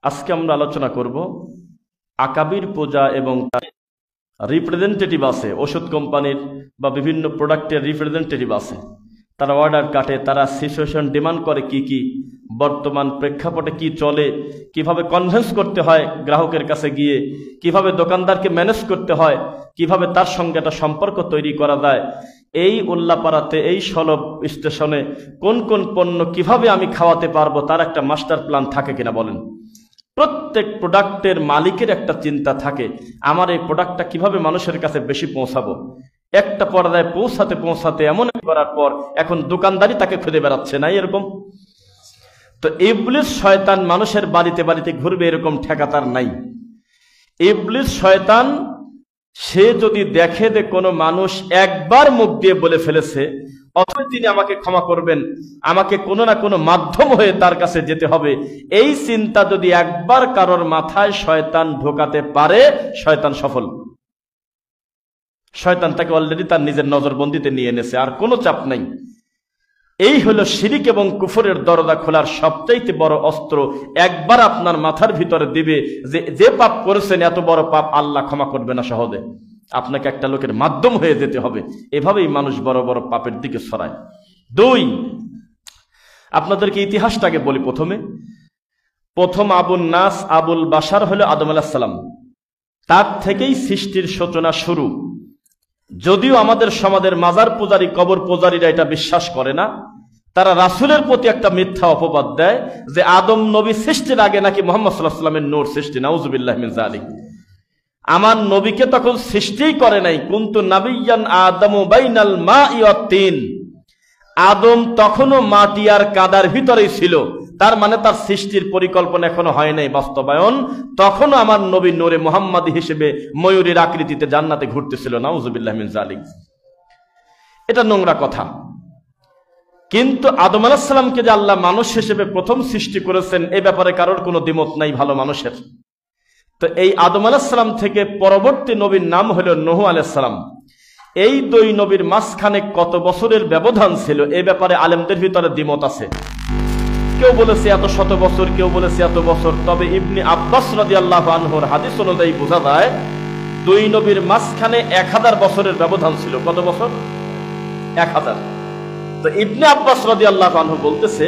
আজকে আমরা আলোচনা করব আকাবির পূজা এবং রিপ্রেজেন্টেটিভ আছে, ওষুধ কোম্পানির বা বিভিন্ন প্রোডাক্টের রিপ্রেজেন্টেটিভ আছে, তারা অর্ডার কাটে, তারা সিচুয়েশন ডিমান্ড করে কি কি, বর্তমান প্রেক্ষাপটে কি চলে, কিভাবে কনভিন্স করতে হয় গ্রাহকের কাছে গিয়ে, কিভাবে দোকানদারকে ম্যানেজ করতে হয়, কিভাবে তার সঙ্গে একটা সম্পর্ক তৈরি করা যায়। এই উল্লাপাড়াতে এই সলব স্টেশনে কোন কোন পণ্য কিভাবে আমি খাওয়াতে পারবো তার একটা মাস্টার প্ল্যান থাকে কিনা বলেন? প্রত্যেক প্রোডাক্টের মালিকের একটা চিন্তা থাকে, আমার এই প্রোডাক্টটা কিভাবে মানুষের কাছে বেশি পৌঁছাবো। একটা পর্যায়ে পৌঁছাতে পৌঁছাতে এমন করার পর এখন দোকানদারি তাকে খুঁজে বেড়াচ্ছে না এরকম। তো ইবলিস শয়তান মানুষের বাড়িতে বাড়িতে ঘুরবে এরকম ঠেকা তার নাই। ইবলিস শয়তান সে যদি দেখে যে কোনো মানুষ একবার মুখ দিয়ে বলে ফেলেছে, অথবা তিনি আমাকে ক্ষমা করবেন, আমাকে কোনো না কোনো মাধ্যম হয়ে তার কাছে যেতে হবে, এই চিন্তা যদি একবার কারোর মাথায় শয়তান ঢোকাতে পারে, শয়তান সফল। শয়তান তাকে অলরেডি তার নিজের নজরবন্দিতে নিয়ে এনেছে, আর কোনো চাপ নাই। এই হলো শিরিক এবং কুফরের দরজা খোলার সবচাইতে বড় অস্ত্র। একবার আপনার মাথার ভিতরে দিবে যে পাপ করেছেন এত বড় পাপ আল্লাহ ক্ষমা করবে না সহজে, আপনাকে একটা লোকের মাধ্যম হয়ে যেতে হবে। এভাবেই মানুষ বড় বড় পাপের দিকে ছড়ায়। দুই, আপনাদেরকে ইতিহাসটাকে বলি। প্রথম আবুল নাস আবুল বাশার হলো আদম আলাইহিস সালাম, তার থেকেই সৃষ্টির সূচনা শুরু। যদিও আমাদের সমাজের মাজার পূজারী, কবর পূজারীরা এটা বিশ্বাস করে না, তারা রাসূলের প্রতি একটা মিথ্যা অপবাদ দেয় যে আদম নবী সৃষ্টির আগে নাকি মুহাম্মদ সাল্লাল্লাহু আলাইহি ওয়াসাল্লামের নূর সৃষ্টি। নাউযুবিল্লাহি মিন যালিক। আমার নবীকে তখন সৃষ্টিই করে নাই। কুনতু নাবিয়্যান আদামু বাইনাল মাই ওয়াত তিন। আদম তখনও মাটি আর কাদার ভিতরেই ছিল, তার মানে তার সৃষ্টির পরিকল্পনা এখনো হয় নাই বাস্তবায়ন। তখনও আমার নবী নূরে মুহাম্মাদি হিসেবে ময়ূরের আকৃতিতে জান্নাতে ঘুরতেছিল। নাউযুবিল্লাহি মিন যালিক। এটা নোংরা কথা। কিন্তু আদম আলাইহিস সালামকে যে আল্লাহ মানুষ হিসেবে প্রথম সৃষ্টি করেছেন এ ব্যাপারে কারোর কোনো দ্বিমত নাই ভালো মানুষের। তো এই আদম আলাইহিস সালাম থেকে পরবর্তী নবীর নাম হলো নূহ আলাইহিস সালাম। এই দুই নবীর মাঝখানে কত বছরের ব্যবধান ছিল এ ব্যাপারে আলেমদের ভিতরে দ্বিমত আছে। কেউ বলেছে এত শত বছর, কেউ বলেছে এত বছর। তবে ইবনে আব্বাস রাদিয়াল্লাহু আনহুর হাদিস অনুযায়ী বোঝা যায় দুই নবীর মাঝখানে 1000 বছরের ব্যবধান ছিল। কত বছর? 1000। তো ইবনে আব্বাস রাদিয়াল্লাহু আনহু বলতেছে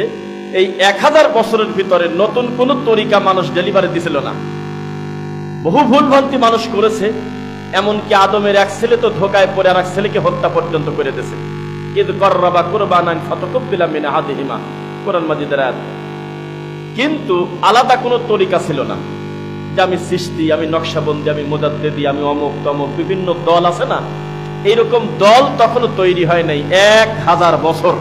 এই 1000 বছরের ভিতরে নতুন কোন তরিকা মানুষ ডেলিভারি দিছিল না। বহু ভুলভ্রান্তি মানুষ করেছে, এমনকি আদমের এক ছেলে তো ধোকায় পড়ে আর এক ছেলেকে হত্যা পর্যন্ত করে দিয়েছে। ইদ কররাবা কুরবানান ফাতাকুব্বিলা মিন আহাদিহিমা, কোরআন মাজিদের আয়াত। কিন্তু আলাদা কোনো তরিকা ছিল না যে আমি সৃষ্টি, আমি নকশাবন্দি, আমি মুজাদ্দিদি, আমি অমুক তমুক, বিভিন্ন দল আছে না, এইরকম দল তখনও তৈরি হয় নাই। 1000 বছর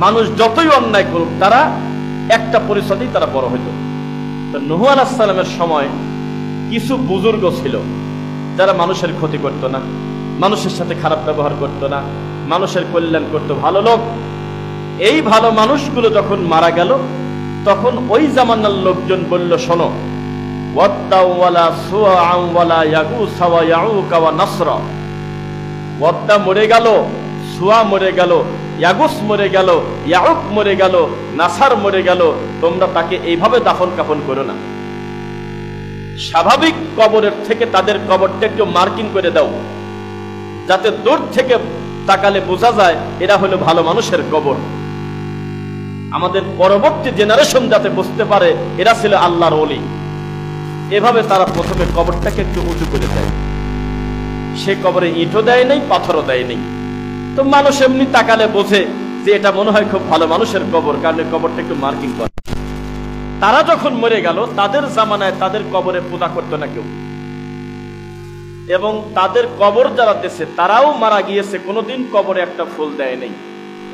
মানুষ যতই অন্যায় করুক তারা একটা পরিষদেই তারা বড় হইত। তো নূহ আলাইহিস সালামের সময় কিছু বুজুর্গ ছিল যারা মানুষের ক্ষতি করত না, মানুষের সাথে খারাপ ব্যবহার করত না, মানুষের কল্যাণ করত, ভালো লোক। এই ভালো মানুষগুলো যখন মারা গেল তখন ওই জামানার লোকজন বলল, শোনো, ওয়াদ্দা ওয়ালা সুআ ওয়ালা ইয়াগুস ওয়া ইয়াউক ওয়া নাসরা। ওয়াদ্দা মরে গেল, সুআ মরে গেল, ইয়াগুস মরে গেল, ইয়াউক মরে গেল, নাসার মরে গেল। তোমরা তাকে এইভাবে দাফন কাফন করো না। স্বাভাবিক কবরের থেকে তাদের কবরটা একটু মার্কিং করে দাও, যাতে দূর থেকে তাকালে বোঝা যায় এরা হলো ভালো মানুষের কবর। আমাদের পরবর্তী জেনারেশন যাতে বুঝতে পারে এরা ছিল আল্লাহর ওলি। এভাবে তারা প্রথমে কবরটাকে একটু উঁচু করে দেয়। সে কবরে ইটও দেয় নাই, পাথরও দেয় নাই। তো মানুষ এমনি তাকালে বোঝে যে এটা মনে হয় খুব ভালো মানুষের কবর, কারণ কবরটা একটু মার্কিং করে। তারা যখন মরে গেল তাদের জামানায় তাদের কবরে পূজা করতো না কেউ, এবং তাদের কবর যারা দেশে তারাও মারা গিয়েছে, কোনোদিন কবরে একটা ফুল দেয় নাই,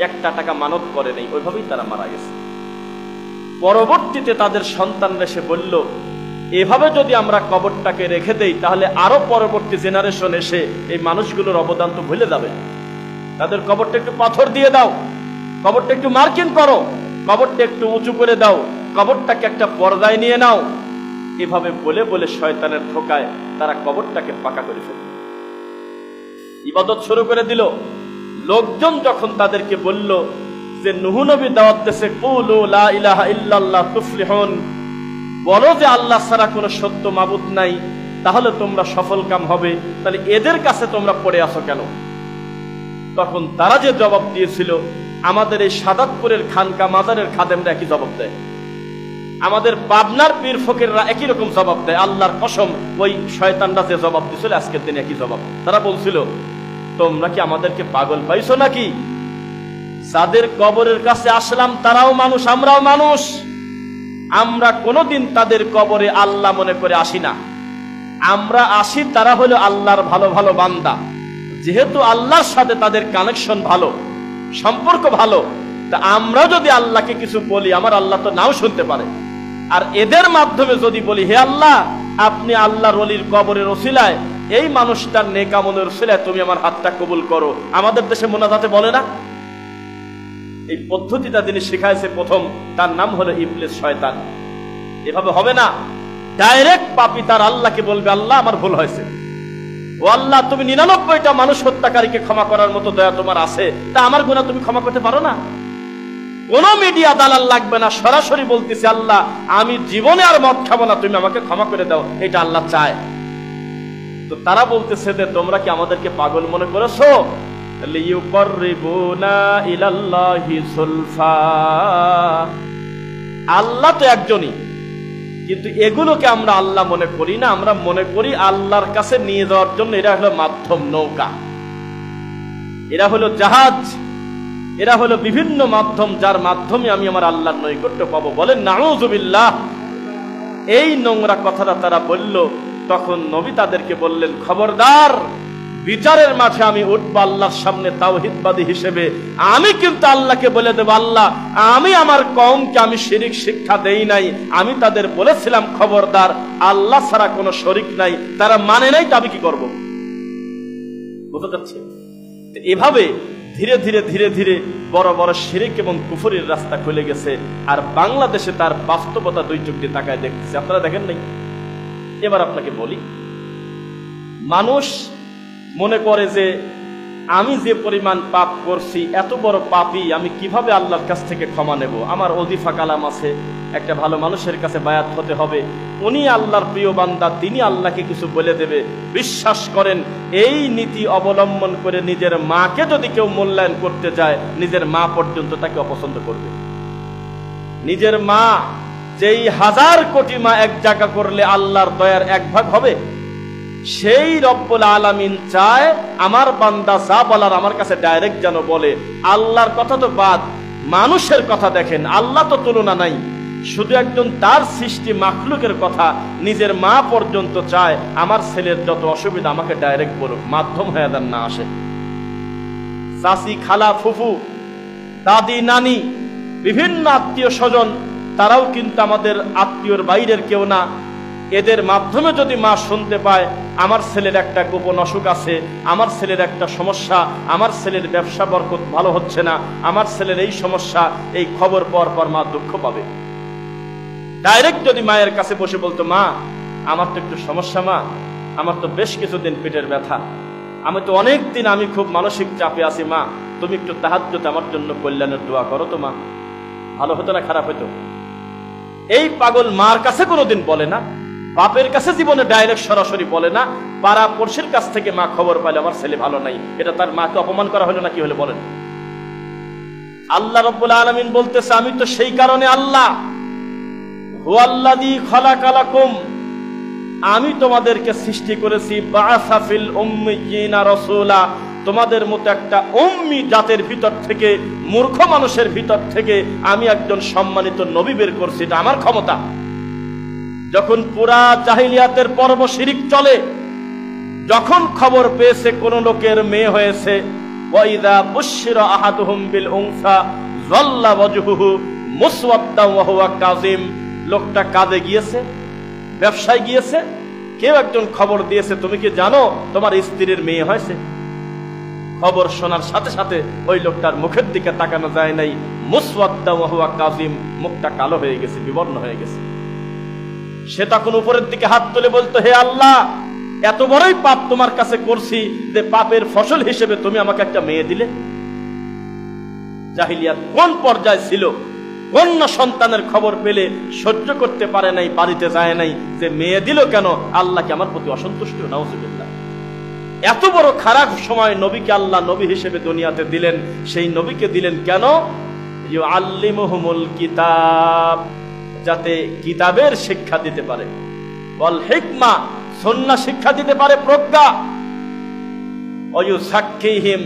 একটা টাকা মানত করে নেই, ওইভাবেই তারা মারা গেছে। পরবর্তীতে তাদের সন্তানরা এসে বলল, এভাবে যদি আমরা কবরটাকে রেখে দেই তাহলে আরো পরবর্তী জেনারেশন এসে এই মানুষগুলোর অবদান তো ভুলে যাবে। তাদের কবরটা একটু পাথর দিয়ে দাও, কবরটা একটু মার্কিং করো, কবরটা একটু উঁচু করে দাও, কবরটাকে একটা পর্দায় নিয়ে নাও। এভাবে বলে বলে শয়তানের ধোকায় তারা কবরটাকে পাকা করে ফেলল, ইবাদত শুরু করে দিল। লোকজন যখন তাদেরকে বলল যে নূহ নবী দাওয়াত দিয়েছে কুলু লা ইলাহা ইল্লাল্লাহ তুফলিহুন, বলো যে আল্লাহ ছাড়া কোনো সত্য মাবুদ নাই, তাহলে তোমরা সফল কাম হবে, তাহলে এদের কাছে তোমরা পড়ে আসো কেন? তখন তারা যে জবাব দিয়েছিল, আমাদের এই সাদাতপুরের খানকা মাজারের খাদেমরা একই জবাব দেয়, আমাদের পাবনার পীর ফকিররা একই রকম জবাব দেয়। আল্লাহর কসম, ওই শয়তানরা যে জবাব দিছিল আজকের দিন একই জবাব। তারা বলছিল, তোমরা কি আমাদেরকে পাগল পাইছো নাকি? যাদের কবরের কাছে আসলাম তারাও মানুষ, আমরাও মানুষ। আমরা কোনোদিন তাদের কবরে আল্লাহ মনে করে আসি না। আমরা আসি, তারা হলো আল্লাহর ভালো ভালো বান্দা। যেহেতু আল্লাহর সাথে তাদের কানেকশন ভালো, সম্পর্ক ভালো, তা আমরা যদি আল্লাহকে কিছু বলি, আমার আল্লাহ তো নাও শুনতে পারে। আর এদের মাধ্যমে যদি বলি, হে আল্লাহ, আপনি আল্লাহর ওলির কবরের ওসিলায়, এই মানুষটার নেক আমলের ওসিলায় তুমি আমার হাতটা কবুল করো। আমাদের দেশে মোনাজাতে বলে না? এই পদ্ধতিটা যিনি শিখাইছে প্রথম, তার নাম হলো ইবলিস, শয়তান। এভাবে হবে না। ডাইরেক্ট পাপী তার আল্লাহকে বলবে, আল্লাহ আমার ভুল হয়েছে, ও আল্লাহ তুমি 99টা মানুষ হত্যাকারীকে ক্ষমা করার মতো দয়া তোমার আছে, তা আমার গুনাহ তুমি ক্ষমা করতে পারো না? কোন মিডিয়া দালাল লাগবে না, সরাসরি বলতেছে, আল্লাহ আমি জীবনে আর মদ খাবো না, তুমি আমাকে ক্ষমা করে দাও। এটা আল্লাহ চায়। তো তারা বলতেছে যে তোমরা কি আমাদেরকে পাগল মনে করেছো? লিয়ুকররিবুনা ইলাল্লাহি যুলফা, আল্লাহ তো একজনই, কিন্তু এগুলোকে আমরা আল্লাহ মনে করি না। আমরা মনে করি আল্লাহর কাছে নিয়ে যাওয়ার জন্য এরা হলো মাধ্যম, নৌকা, এরা হলো জাহাজ, এরা হলো বিভিন্ন মাধ্যম, যার মাধ্যমে আমি আমার আল্লাহর নৈকট্য পাবো। বলেন নাউযুবিল্লাহ। এই নোংরা কথাটা তারা বলল। তখন নবী তাদেরকে বললেন, খবরদার, বিচারের মাঠে আমি উঠবো আল্লাহর সামনে তাওহীদবাদী হিসেবে। আমি কিন্তু আল্লাহকে বলে দেব, আল্লাহ আমি আমার কওমকে আমি শিরিক শিক্ষা দেই নাই। আমি তাদের বলেছিলাম, খবরদার, আল্লাহ ছাড়া কোনো শরীক নাই। তারা মানে নাই, তা আমি কি করবো? বুঝতে যাচ্ছে? এভাবে ধীরে ধীরে ধীরে ধীরে বড় বড় শিরিক এবং কুফরির রাস্তা খুলে গেছে। আর বাংলাদেশে তার বাস্তবতা দুই চোখ দিয়ে তাকায় দেখতেছে। আপনারা দেখেন নাই? এবার আপনাকে বলি, মানুষ মনে করে যে আমি যে পরিমাণ পাপ করছি, এত বড় পাপী, আমি কিভাবে আল্লাহর কাছ থেকে ক্ষমা নেব? আমার ওজিফা কালাম আছে, একটা ভালো মানুষের কাছে বায়াত হতে হবে, উনি আল্লাহর প্রিয় বান্দা, তিনি আল্লাহকে কিছু বলে দেবে। বিশ্বাস করেন, এই নীতি অবলম্বন করে নিজের মাকে যদি কেউ মূল্যায়ন করতে যায়, নিজের মা পর্যন্ত তাকে অপছন্দ করবে। নিজের মা, যেই 1000 কোটি মা এক জায়গা করলে আল্লাহর দয়ার 1 ভাগ হবে, সেই রব্বুল আলামিন চায় আমার বান্দা যা বলার আমার কাছে ডাইরেক্ট যেন বলে। আল্লাহর কথা তো বাদ, মানুষের কথা দেখেন, আল্লাহ তো তুলনা নাই, শুধু একজন তার সৃষ্টি মাখলুকের কথা নিজের মা পর্যন্ত চায় আমার ছেলের যত অসুবিধা আমাকে ডাইরেক্ট বলুক, মাধ্যম হয়ে দেন না আসে। চাচি, খালা, ফুফু, দাদি, নানি, বিভিন্ন আত্মীয় স্বজন, তারাও কিন্তু আমাদের আত্মীয়র বাইরের কেউ না। এদের মাধ্যমে যদি মা শুনতে পায় আমার ছেলের একটা গোপন অসুখ আছে, আমার ছেলের একটা সমস্যা, আমার ছেলের ব্যবসা বরকত ভালো হচ্ছে না, আমার ছেলের এই সমস্যা, এই খবর পাওয়ার পর মা দুঃখ পাবে। ডাইরেক্ট যদি মায়ের কাছে বসে বলতো, মা আমার তো একটু সমস্যা, মা আমার তো বেশ কিছুদিন পেটের ব্যথা, আমি তো অনেক দিন আমি খুব মানসিক চাপে আছি, মা তুমি একটু তাহাজ্জুদ আমার জন্য কল্যাণের দোয়া করো তো মা, ভালো হতো না খারাপ হতো? এই পাগল মার কাছে কোনোদিন বলে না, বাপের কাছে জীবনে ডাইরেক্ট সরাসরি বলে না, পাড়া পড়শির কাছ থেকে মা খবর পাইলে আমার ছেলে ভালো নাই, এটা তার মাকে অপমান করা হলো না? কি হলে বলেন? আল্লাহ রাব্বুল আলামিন বলতেছে, আমি তো সেই কারণে আল্লাহ, হুয়াল্লাযী খালাকালাকুম, আমি তোমাদেরকে সৃষ্টি করেছি, বাআসা ফিল উম্মিয়িনা রাসূলা, তোমাদের মতো একটা উম্মি জাতের ভিতর থেকে, মূর্খ মানুষের ভিতর থেকে আমি একজন সম্মানিত নবী বের করছি। এটা আমার ক্ষমতা। যখন পুরা জাহিলিয়াতের পর্ব শিরিক চলে, যখন খবর পেয়েছে কোন লোকের মেয়ে হয়েছে, ওয়াইদা বুশিরা আহাদুহুম বিল উনসা যাল্লা ওয়াজহুহু মুসওয়াদ্দান ওয়া হুয়া কাযিম, লোকটা কাজে গিয়েছে, ব্যবসায় গিয়েছে, কেউ একজন খবর দিয়েছে, তুমি কি জানো তোমার স্ত্রীর মেয়ে হয়েছে? খবর শোনার সাথে সাথে ওই লোকটার মুখের দিকে তাকানো যায় নাই, মুসওয়াদ্দান ওয়া হুয়া কাযিম, মুখটা কালো হয়ে গেছে, বিবর্ণ হয়ে গেছে। সে তখন উপরের দিকে হাত তুলে বলতো, হে আল্লাহ, এত বড়ই পাপ তোমার কাছে করছি যে পাপের ফসল হিসেবে তুমি আমাকে একটা মেয়ে দিলে। জাহিলিয়াত কোন পর্যায়ে ছিল কন্যা সন্তানের খবর পেলে সহ্য করতে পারে নাই, বাড়িতে যায় নাই যে মেয়ে দিল কেন, আল্লাহকে আমার প্রতি অসন্তুষ্ট, নাউযুবিল্লাহ। এত বড় খারাপ সময় নবীকে আল্লাহ নবী হিসেবে দুনিয়াতে দিলেন। সেই নবীকে দিলেন কেন? ইউআল্লিমুহুমুল কিতাব, যাতে কিতাবের শিক্ষা দিতে পারে, ওয়াল হিকমা, সুন্নাহ শিক্ষা দিতে পারে, প্রজ্ঞা, ওয়ুযাক্কিহিম,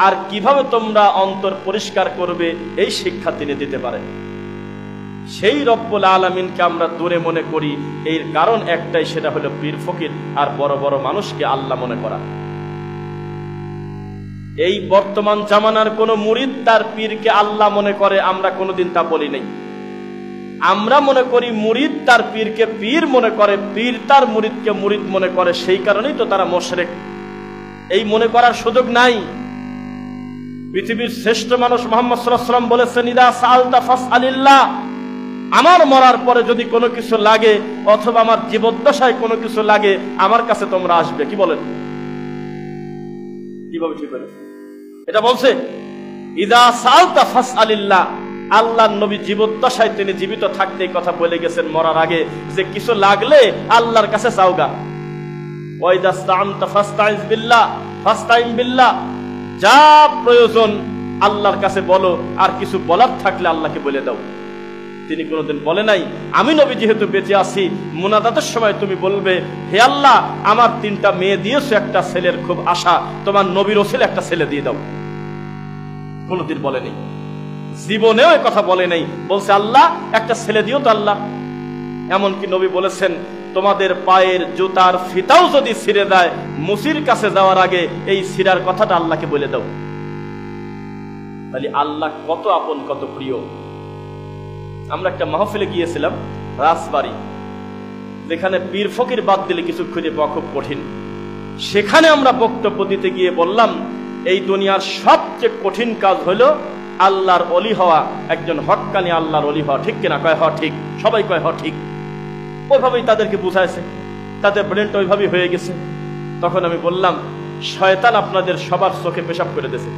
আর কিভাবে তোমরা অন্তর পরিষ্কার করবে এই শিক্ষা তিনি দিতে পারেন। সেই রব্বুল আলামিনকে আমরা দূরে মনে করি, এর কারণ একটাই, সেটা হলো পীর ফকির আর বড় বড় মানুষকে আল্লাহ মনে করা। এই বর্তমান জামানার কোন মুরিদ তার পীরকে আল্লাহ মনে করে, আমরা কোনোদিন তা বলি নাই। আমরা মনে করি মুরিদ তার পীরকে পীর মনে করে, পীর তার মুরিদকে মুরিদ মনে করে, সেই কারণেই তো তারা মুশরিক। এই মনে করার সুযোগ নাই। পৃথিবীর শ্রেষ্ঠ মানুষ মুহাম্মদ সাল্লাল্লাহু আলাইহি ওয়াসাল্লাম বলেছেন, ইদা সাআলতা ফাসআলিল্লাহ, আমার মরার পরে যদি কোনো কিছু লাগে অথবা আমার জীবদ্দশায় কোনো কিছু লাগে, আমার কাছে তোমরা আসবে। কি বলেন? কিভাবে ঠিক বলেন? এটা বলছে ইদা সাআলতা ফাসআলিল্লাহ। আল্লাহর নবী জীবদ্দশায়, তিনি জীবিত থাকতে এই কথা বলে গেছেন, মরার আগে, যে কিছু লাগলে আল্লাহর কাছে চাওগা। ওয়া ইদা ইসতাআনতা ফাসতাইজ বিল্লাহ, ফাসতাইন বিল্লাহ, যা প্রয়োজন আল্লাহর কাছে বলো, আর কিছু বলার থাকলে আল্লাহকে বলে দাও। তিনি কোনোদিন বলে নাই আমি নবী যেহেতু বেঁচে আছি, মুনাজাতের সময় তুমি বলবে, হে আল্লাহ, আমার 3টা মেয়ে দিয়েছো, একটা ছেলের খুব আশা, তোমার নবীর ওসিলে একটা ছেলে দিয়ে দাও। কোনোদিন বলে নাই, জীবনেও এ কথা বলে নাই। বলছে আল্লাহ একটা ছেলে দিও তো আল্লাহ। এমনকি নবী বলেছেন, তোমাদের পায়ের জুতার ফিতাও যদি ছিঁড়ে দেয়, মুসির কাছে যাওয়ার আগে এই ছিঁড়ার কথাটা আল্লাহকে বলে দাও। তাহলে আল্লাহ কত আপন, কত প্রিয়। আমরা একটা মাহফিলে গিয়েছিলাম রাজবাড়ি, যেখানে পীর ফকির বাদ দিলে কিছু খুঁজে পাওয়া খুব কঠিন। সেখানে আমরা বক্তব্য দিতে গিয়ে বললাম, এই দুনিয়ার সবচেয়ে কঠিন কাজ হলো আল্লাহর ওলি হওয়া, একজন হক্কানি আল্লাহর ওলি হওয়া। ঠিক কিনা? কয় হ ঠিক, সবাই কয় হ ঠিক। ওইভাবেই তাদেরকে বুঝাইছে, তাদের ব্রেনটা ওইভাবেই হয়ে গেছে। তখন আমি বললাম, শয়তান আপনাদের সবার চোখে পেশাব করে দিয়েছে,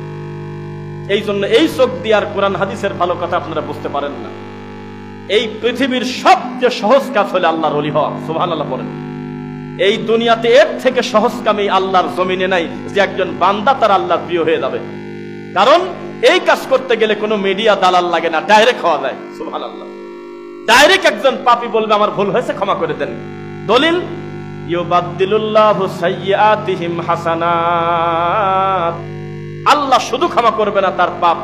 এই জন্য এই চোখ দিয়ে আর কোরআন হাদিসের ভালো কথা আপনারা বুঝতে পারেন না। এই পৃথিবীর সবচেয়ে সহজ কাজ হলো আল্লাহর ওলি হওয়া। সুবহানাল্লাহ বলেন। এই দুনিয়াতে এর থেকে সহজ কাম এই আল্লাহর জমিনে নাই, যে একজন বান্দা তার আল্লাহর প্রিয় হয়ে যাবে। কারণ এই কাজ করতে গেলে কোনো মিডিয়া দালাল লাগে না, ডাইরেক্ট হওয়া যায়। সুবহানাল্লাহ। ডাইরেক্ট একজন পাপী বলবে আমার ভুল হয়েছে, ক্ষমা করে দেন। দলিল, ইউবাদদিলুল্লাহু সাইয়্যাতিহিম হাসানাত। আল্লাহ শুধু ক্ষমা করবে না, তার পাপ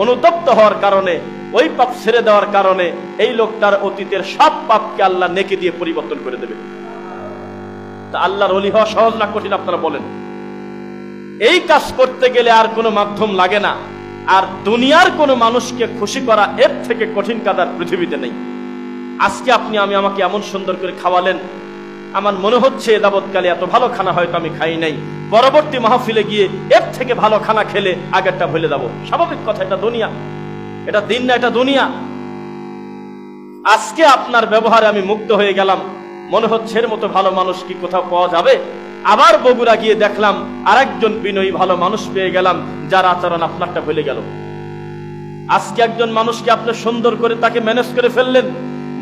অনুতপ্ত হওয়ার কারণে, ওই পাপ ছেড়ে দেওয়ার কারণে এই লোকটার অতীতের সব পাপকে আল্লাহ নেকি দিয়ে পরিবর্তন করে দেবে। তা আল্লাহর ওলি হওয়া সহজ না কঠিন আপনারা বলেন? এই কাজ করতে গেলে আর কোনো মাধ্যম লাগে না। আর দুনিয়ার কোনো মানুষকে খুশি করা এর থেকে কঠিন কাজ আর পৃথিবীতে নেই। আজকে আপনি আমাকে এমন সুন্দর করে খাওয়ালেন, আমার মনে হচ্ছে যাবৎকালে এত ভালো খানা হয়তো আমি খাই নাই, পরবর্তী মাহফিলে গিয়ে এর থেকে ভালো খানা খেলে আগেরটা ভুলে যাব। স্বাভাবিক কথা, এটা দুনিয়া, এটা দিন না, এটা দুনিয়া। আজকে আপনার ব্যবহারে আমি মুগ্ধ হয়ে গেলাম, মনে হচ্ছে এর মতো ভালো মানুষ কি কোথাও পাওয়া যাবে। আবার বগুড়া গিয়ে দেখলাম আরেকজন বিনয়ী ভালো মানুষ পেয়ে গেলাম, যার আচরণ আপনারটা ভুলে গেল। আজকে একজন মানুষকে আপনি সুন্দর করে তাকে ম্যানেজ করে ফেললেন,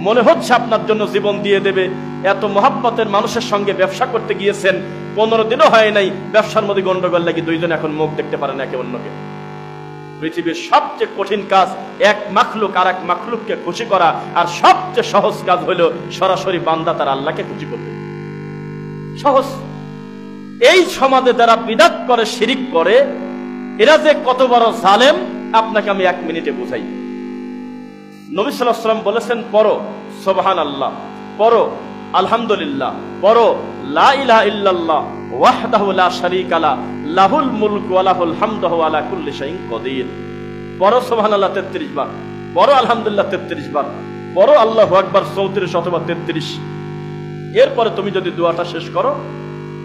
মনে হচ্ছে আপনার জন্য জীবন দিয়ে দেবে। এত মহাব্বতের মানুষের সঙ্গে ব্যবসা করতে গিয়েছেন, 15 দিনও হয় নাই, ব্যবসার মধ্যে গন্ডগোল লাগি, দুইজন এখন মুখ দেখতে পারেন একে অন্যকে। পৃথিবীর সবচেয়ে কঠিন কাজ এক মাখলুক আর এক মাখলুককে খুশি করা, আর সবচেয়ে সহজ কাজ হলো সরাসরি বান্দা তার আল্লাহকে খুশি করবে। সহজ। এই সমাজে যারা বিদআত করে, শিরিক করে, এরা যে কত বড় জালেম আপনাকে আমি 1 মিনিটে বুঝাই। নবী সাল্লাল্লাহু আলাইহি ওয়াসাল্লাম বলেছেন, পড়ো সুবহানাল্লাহ, পড়ো আলহামদুলিল্লাহ, পড়ো লা ইলাহা ইল্লাল্লাহ ওয়াহদাহু লা শারীকা লা লাহুল মুলকু ওয়া লাহুল হামদু ওয়া আলা কুল্লি শাইইন কাদির। পড়ো সুবহানাল্লাহ 33 বার, পড়ো আলহামদুলিল্লাহ 33 বার, পড়ো আল্লাহু আকবার 34 অথবা 33। এরপরে তুমি যদি দোয়াটা শেষ করো,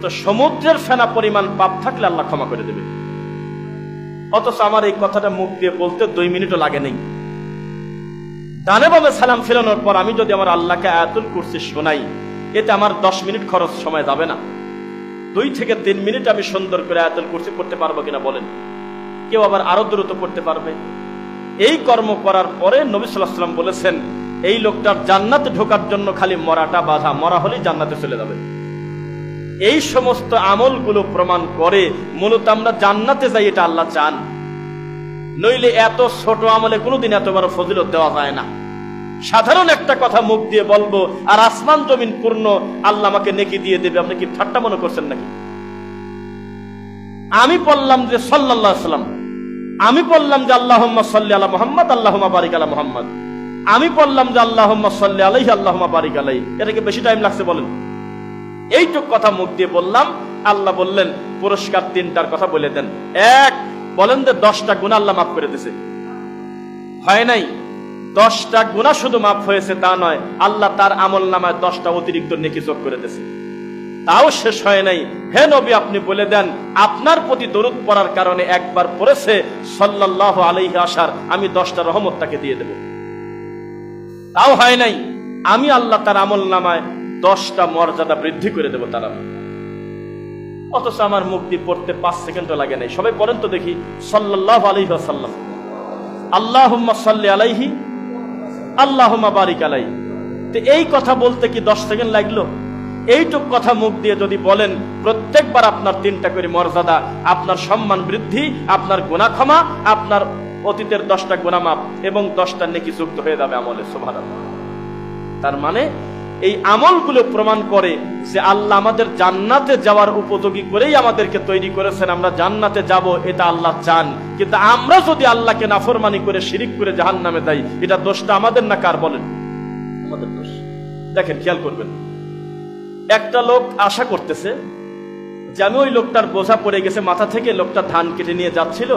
তো সমুদ্রের ফেনা পরিমাণ পাপ থাকলে আল্লাহ ক্ষমা করে দেবে। অথচ আমার এই কথাটা মুখ দিয়ে বলতে 2 মিনিটও লাগে নেই। ডানে বামে সালাম ফেরানোর পর আমি যদি আমার আল্লাহকে আয়াতুল কুরসি শোনাই, এতে আমার 10 মিনিট খরচ সময় যাবে না। 2 থেকে 3 মিনিট আমি সুন্দর করে আয়াতুল কুরসি পড়তে পারবো কিনা বলেন? কেউ আবার আরো দ্রুত পড়তে পারবে, এই কর্ম করার পরে নবী সাল্লাল্লাহু আলাইহি ওয়াসাল্লাম বলেছেন এই লোকটার জান্নাতে ঢোকার জন্য খালি মরাটা বাধা, মরা হলেই জান্নাতে চলে যাবে। এই সমস্ত আমলগুলো প্রমাণ করে মূলত আমরা জান্নাতে যাই, এটা আল্লাহ চান। নইলে এত ছোট আমলে কোনোদিন এত বড় ফজিলত দেওয়া যায় না। সাধারণ একটা কথা মুখ দিয়ে বলবো আর আসমান জমিন পূর্ণ আল্লাহ আমাকে নেকি দিয়ে দেবে, আপনি কি ঠাট্টা মনে করছেন নাকি? আমি বললাম যে সাল্লাল্লাহু আলাইহি ওয়াসাল্লাম, আমি বললাম যে আল্লাহুম্মা সাল্লি আলা মুহাম্মাদ আল্লাহুম্মা বারিক আলা মুহাম্মাদ, আমি বললাম যে আল্লাহুম্মা সাল্লি আলাইহি আল্লাহুম্মা বারিক আলাইহি, এটাকে বেশি টাইম লাগছে বলেন? এইটুক কথা মুখ দিয়ে বললাম। আল্লাহ বললেন পুরস্কার তিনটার কথা বলে দেন। এক, বলেন যে 10টা গুনাহ আল্লাহ মাফ করে দিয়েছে। হয় নাই? 10টা গুনাহ শুধু মাফ হয়েছে তা নয়, আল্লাহ তার আমলনামায় 10টা অতিরিক্ত নেকি যোগ করে দিয়েছে। তাও শেষ হয় নাই। হে নবী, আপনি বলে দেন আপনার প্রতি দরুদ পড়ার কারণে একবার পড়েছে সাল্লাল্লাহু আলাইহি আসার, আমি 10টা রহমত তাকে দিয়ে দেব। তাও হয় নাই, আমি আল্লাহ তার আমলনামায় 10টা মর্যাদা বৃদ্ধি করে দেব তার। অথচ আমার মুখ দিয়ে পড়তে 5 সেকেন্ডও লাগে নাই। সবাই পড়েন তো দেখি সাল্লাল্লাহু আলাইহি ওয়াসাল্লাম, আল্লাহুম্মা সাল্লি আলাইহি আল্লাহুম্মা বারিক আলাইহি। তো এই কথা বলতে কি 10 সেকেন্ড লাগলো? এইটুক কথা মুখ দিয়ে যদি বলেন, প্রত্যেকবার আপনার 3টা করে মর্যাদা, আপনার সম্মান বৃদ্ধি, আপনার গুনাহ ক্ষমা, আপনার অতীতের 10টা গুনাহ মাফ এবং 10টা নেকি যুক্ত হয়ে যাবে আমলে। সুবহানাল্লাহ। তার মানে এই আমলগুলো প্রমাণ করে যে আল্লাহ আমাদের জান্নাতে যাওয়ার উপযোগী করেই আমাদেরকে তৈরি করেছেন। আমরা জান্নাতে যাব এটা আল্লাহ চান, কিন্তু আমরা যদি আল্লাহকে নাফরমানি করে শিরিক করে জাহান্নামে যাই, এটা দোষটা আমাদের না কার বলেন? আমাদের দোষ। দেখেন, খেয়াল করবেন, একটা লোক আশা করতেছে যে আমি ওই লোকটার বোঝা পড়ে গেছে মাথা থেকে, লোকটা ধান কেটে নিয়ে যাচ্ছিল,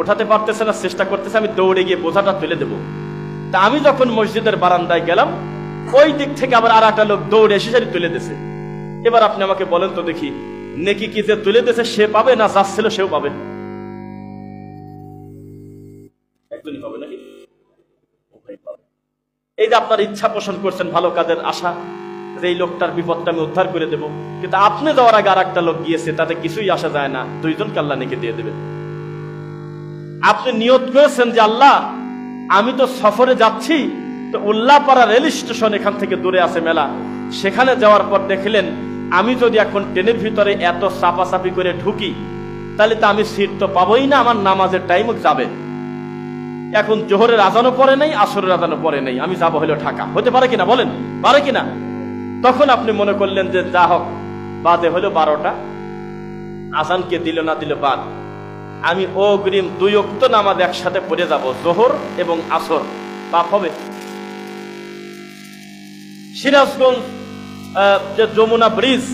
ওঠাতে পারতেছে না, চেষ্টা করতেছে, আমি দৌড়ে গিয়ে বোঝাটা তুলে দেব। তা আমি যখন মসজিদের বারান্দায় গেলাম, ওই দিক থেকে আবার আর একটা লোক দৌড়ে এসে সেটি তুলে দিয়েছে। এবার আপনি আমাকে বলেন তো দেখি, নেকি কি যে তুলে দিয়েছে সে পাবে না যাচ্ছিল সেও পাবে? একদমই পাবে নাকি? এই যে আপনার ইচ্ছা পোষণ করছেন, ভালো কাজের আশা, যে এই লোকটার বিপদটা আমি উদ্ধার করে দেব, কিন্তু আপনি যাওয়ার আগে আর একটা লোক গিয়েছে, তাতে কিছুই আসা যায় না, 2 জনকে আল্লাহ নেকি দিয়ে দেবে। আপনি নিয়ত করেছেন যে আল্লাহ আমি তো সফরে যাচ্ছি, তো উল্লাপাড়া রেল স্টেশন এখান থেকে দূরে আছে মেলা, সেখানে যাওয়ার পর দেখলেন আমি যদি এখন ট্রেনের ভিতরে এত চাপাচাপি করে ঢুকি, তাহলে তো আমি সিট তো পাবোই না, আমার নামাজের টাইমও যাবে। এখন জোহরের আজানও পড়ে নাই, আসরের আজানও পড়ে নাই, আমি যাবো হলো ঢাকা। হতে পারে কিনা বলেন? পারে কিনা? তখন আপনি মনে করলেন যে যা হোক, বাদে হলো 12টা, আজানকে দিল না দিল বাদ, আমি অগ্রিম 2 ওয়াক্ত নামাজ একসাথে পড়ে যাব, জোহর এবং আসর। পাপ হবে? সিরাজগঞ্জ যে যমুনা ব্রিজ,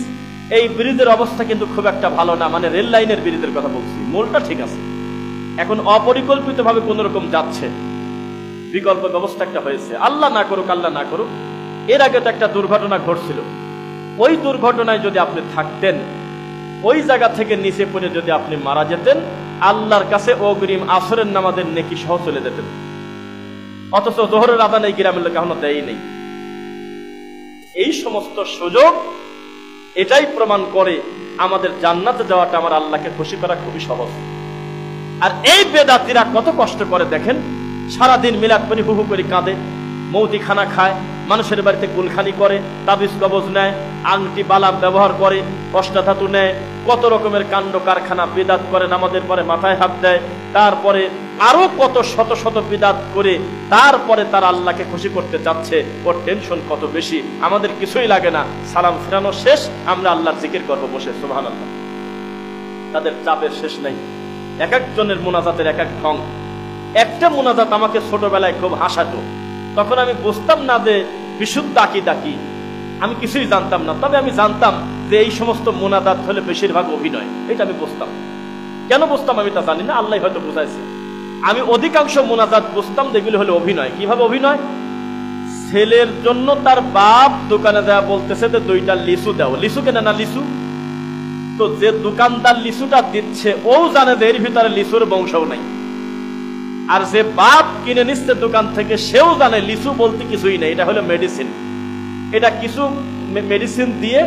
এই ব্রিজের অবস্থা কিন্তু খুব একটা ভালো না, মানে রেল লাইনের ব্রিজের কথা বলছি, মূলটা ঠিক আছে, এখন অপরিকল্পিত ভাবে কোন রকম যাচ্ছে, বিকল্প ব্যবস্থা একটা হয়েছে। আল্লাহ না করুক, আল্লাহ না করুক, এর আগে তো একটা দুর্ঘটনা ঘটছিল। ওই দুর্ঘটনায় যদি আপনি থাকতেন, ওই জায়গা থেকে নিচে পড়ে যদি আপনি মারা যেতেন, আল্লাহর কাছে অগ্রিম আসরের নামাজের নেকি সহ চলে যেতেন। অথচ জোহরের আজান এই গ্রামের লোক এখনো দেয় নেই। এই সমস্ত সুযোগ এটাই প্রমাণ করে আমাদের জান্নাতে যাওয়াটা আমার আল্লাহকে খুশি করা খুবই সহজ। আর এই বেদাতিরা কত কষ্ট করে দেখেন, সারাদিন মিলাদ করে হু হু করে কাঁদে, মৌতি খানা খায়, মানুষের বাড়িতে কুলখানি করে, তাবিজ কবজ নেয়, আংটি বালা ব্যবহার করে, অষ্টাধাতু নেয়, কত রকমের কাণ্ড কারখানা বিদাত করে, নামাজের পরে মাথায় হাত দেয়, তারপরে আরো কত শত শত বিদাত করে তারপরে তার আল্লাহকে খুশি করতে যাচ্ছে। ওর টেনশন কত বেশি, আমাদের কিছুই লাগে না, সালাম ফেরানো শেষ, আমরা আল্লাহর জিকির করব বসে, সুবহানাল্লাহ। তাদের চাপের শেষ নাই। এক একজনের মুনাজাতের এক এক ঢং। একটা মুনাজাত আমাকে ছোটবেলায় খুব হাসাতো, তখন আমি বুঝতাম না যে বিশুদ্ধ আকীদা কি, আমি কিছুই জানতাম না। তবে আমি জানতাম যে এই সমস্ত মুনাজাত হলে বেশিরভাগ অভিনয়, এটা আমি বুঝতাম। কেন বুঝতাম আমি তা জানি না, আল্লাহ হয়তো বুঝাইছে। আমি অধিকাংশ মুনাজাত বুঝতাম যেগুলো হলো অভিনয়। কিভাবে অভিনয়? ছেলের জন্য তার বাপ দোকানে দেওয়া বলতেছে যে 2টা লিচু দাও, লিচু কেনে না লিচু, তো যে দোকানদার লিচুটা দিচ্ছে ও জানে যে এর ভিতরে লিচুর বংশও নাই, আর যে বাপ কিনে নিচ্ছে দোকান থেকে সেও জানে লিচু বলতে কিছুই নেই, এটা হলো মেডিসিন। এটা কিছু মেডিসিন দিয়ে